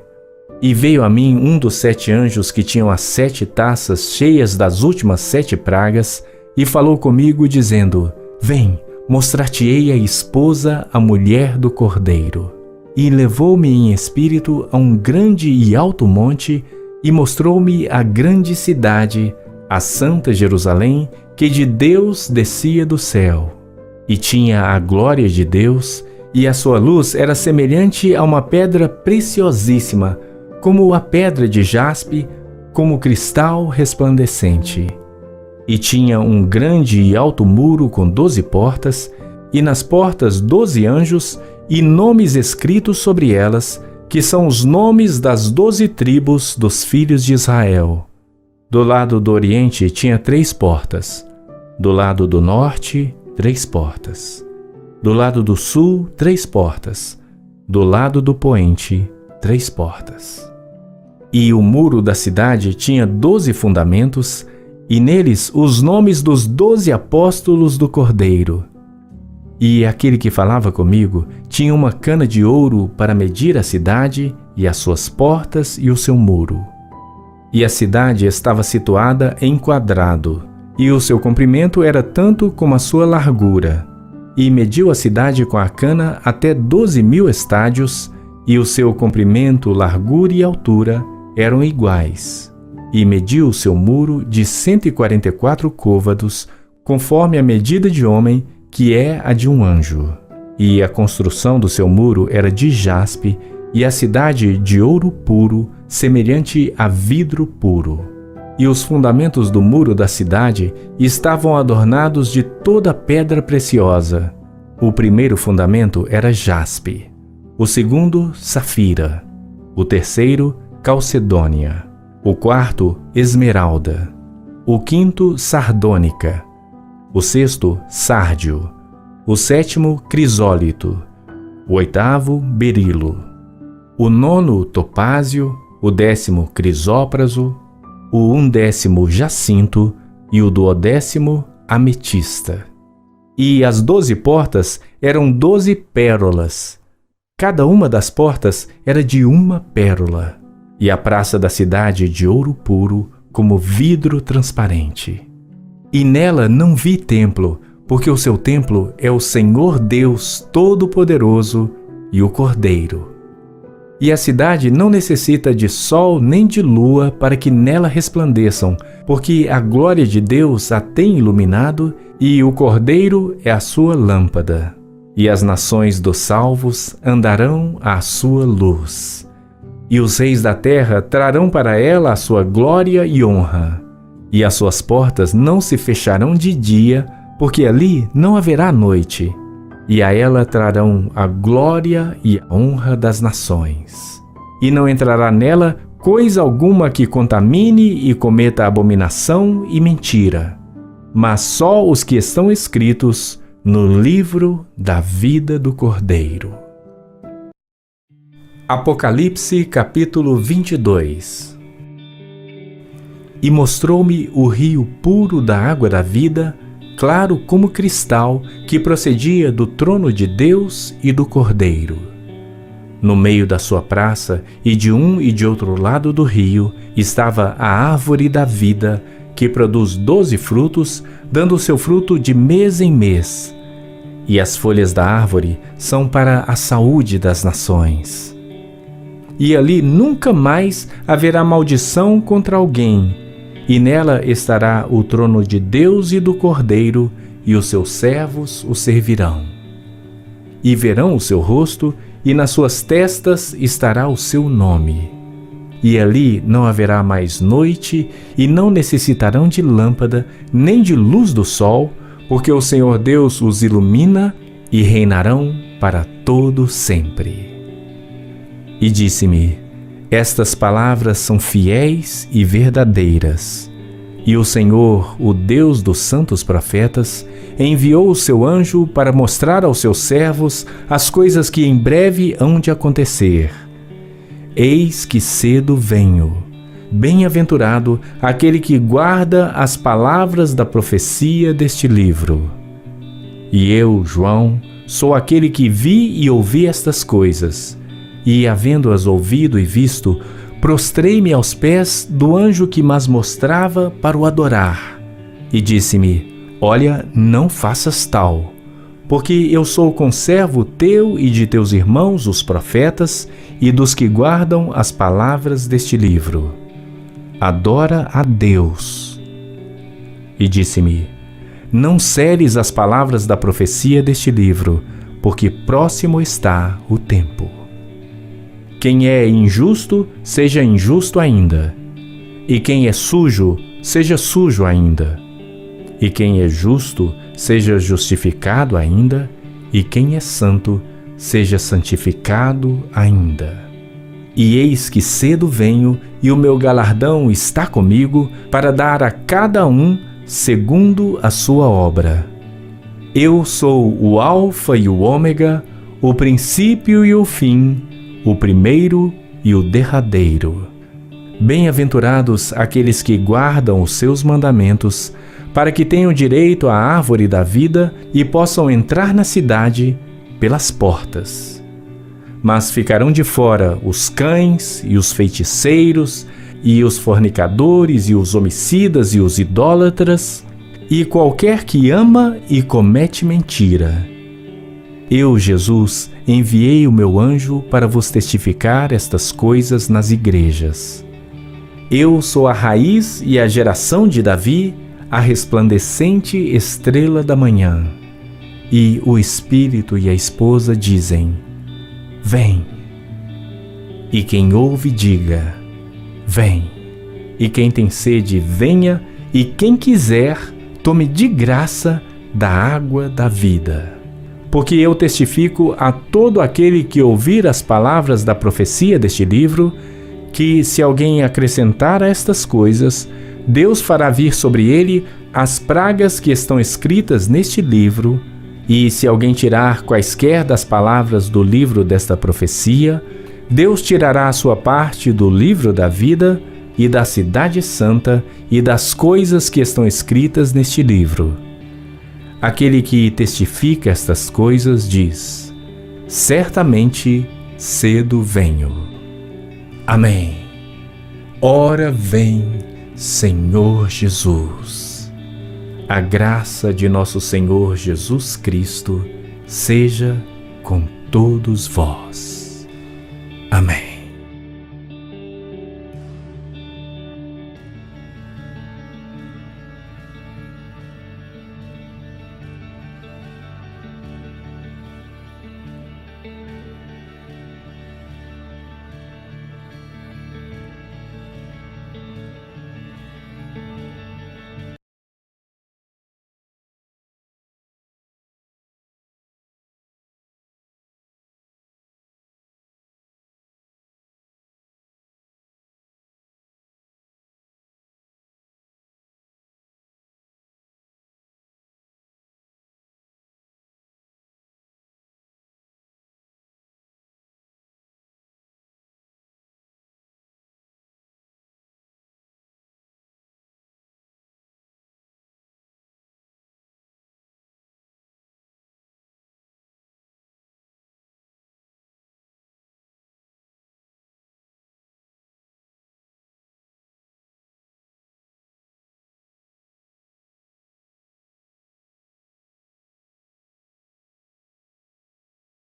E veio a mim um dos 7 anjos que tinham as 7 taças cheias das últimas 7 pragas, e falou comigo, dizendo: Vem, mostrar-te-ei a esposa, a mulher do Cordeiro. E levou-me em espírito a um grande e alto monte, e mostrou-me a grande cidade, a santa Jerusalém, que de Deus descia do céu. E tinha a glória de Deus, e a sua luz era semelhante a uma pedra preciosíssima, como a pedra de jaspe, como cristal resplandecente. E tinha um grande e alto muro com 12 portas, e nas portas 12 anjos, e nomes escritos sobre elas, que são os nomes das 12 tribos dos filhos de Israel. Do lado do oriente tinha 3 portas, do lado do norte 3 portas, do lado do sul 3 portas, do lado do poente 3 portas. E o muro da cidade tinha 12 fundamentos, e neles os nomes dos 12 apóstolos do Cordeiro. E aquele que falava comigo tinha uma cana de ouro para medir a cidade, e as suas portas e o seu muro. E a cidade estava situada em quadrado, e o seu comprimento era tanto como a sua largura. E mediu a cidade com a cana até 12.000 estádios, e o seu comprimento, largura e altura eram iguais. E mediu o seu muro de 144 côvados, conforme a medida de homem, que é a de um anjo. E a construção do seu muro era de jaspe, e a cidade de ouro puro, semelhante a vidro puro. E os fundamentos do muro da cidade estavam adornados de toda pedra preciosa. O primeiro fundamento era jaspe, o segundo, safira, o terceiro, calcedônia, o quarto, esmeralda, o quinto, sardônica, o sexto, sárdio, o 7º, crisólito, o 8º, berilo, o 9º, topázio, o 10º, crisópraso, o 11º, jacinto e o 12º, ametista. E as 12 portas eram 12 pérolas. Cada uma das portas era de uma pérola, e a praça da cidade de ouro puro, como vidro transparente. E nela não vi templo, porque o seu templo é o Senhor Deus Todo-Poderoso e o Cordeiro. E a cidade não necessita de sol nem de lua para que nela resplandeçam, porque a glória de Deus a tem iluminado e o Cordeiro é a sua lâmpada. E as nações dos salvos andarão à sua luz. E os reis da terra trarão para ela a sua glória e honra. E as suas portas não se fecharão de dia, porque ali não haverá noite. E a ela trarão a glória e a honra das nações. E não entrará nela coisa alguma que contamine e cometa abominação e mentira, mas só os que estão escritos no livro da vida do Cordeiro. Apocalipse capítulo 22. E mostrou-me o rio puro da água da vida, claro como cristal, que procedia do trono de Deus e do Cordeiro. No meio da sua praça, e de um e de outro lado do rio, estava a árvore da vida, que produz 12 frutos, dando o seu fruto de mês em mês. E as folhas da árvore são para a saúde das nações. E ali nunca mais haverá maldição contra alguém, e nela estará o trono de Deus e do Cordeiro, e os seus servos o servirão. E verão o seu rosto, e nas suas testas estará o seu nome. E ali não haverá mais noite, e não necessitarão de lâmpada, nem de luz do sol, porque o Senhor Deus os ilumina, e reinarão para todo sempre. E disse-me: estas palavras são fiéis e verdadeiras. E o Senhor, o Deus dos santos profetas, enviou o seu anjo para mostrar aos seus servos as coisas que em breve hão de acontecer. Eis que cedo venho. Bem-aventurado aquele que guarda as palavras da profecia deste livro. E eu, João, sou aquele que vi e ouvi estas coisas. E, havendo-as ouvido e visto, prostrei-me aos pés do anjo que mas mostrava para o adorar. E disse-me: olha, não faças tal, porque eu sou conservo teu e de teus irmãos, os profetas, e dos que guardam as palavras deste livro. Adora a Deus. E disse-me: não seres as palavras da profecia deste livro, porque próximo está o tempo. Quem é injusto, seja injusto ainda. E quem é sujo, seja sujo ainda. E quem é justo, seja justificado ainda. E quem é santo, seja santificado ainda. E eis que cedo venho, e o meu galardão está comigo, para dar a cada um segundo a sua obra. Eu sou o Alfa e o Ômega, o princípio e o fim, o primeiro e o derradeiro. Bem-aventurados aqueles que guardam os seus mandamentos, para que tenham direito à árvore da vida e possam entrar na cidade pelas portas. Mas ficarão de fora os cães e os feiticeiros, e os fornicadores e os homicidas e os idólatras, e qualquer que ama e comete mentira. Eu, Jesus, enviei o meu anjo para vos testificar estas coisas nas igrejas. Eu sou a raiz e a geração de Davi, a resplandecente estrela da manhã. E o Espírito e a esposa dizem: vem. E quem ouve, diga: vem. E quem tem sede, venha, e quem quiser, tome de graça da água da vida. Porque eu testifico a todo aquele que ouvir as palavras da profecia deste livro, que se alguém acrescentar a estas coisas, Deus fará vir sobre ele as pragas que estão escritas neste livro, E se alguém tirar quaisquer das palavras do livro desta profecia, Deus tirará a sua parte do livro da vida e da cidade santa e das coisas que estão escritas neste livro. Aquele que testifica estas coisas diz: certamente cedo venho. Amém. Ora vem, Senhor Jesus. A graça de nosso Senhor Jesus Cristo seja com todos vós. Amém.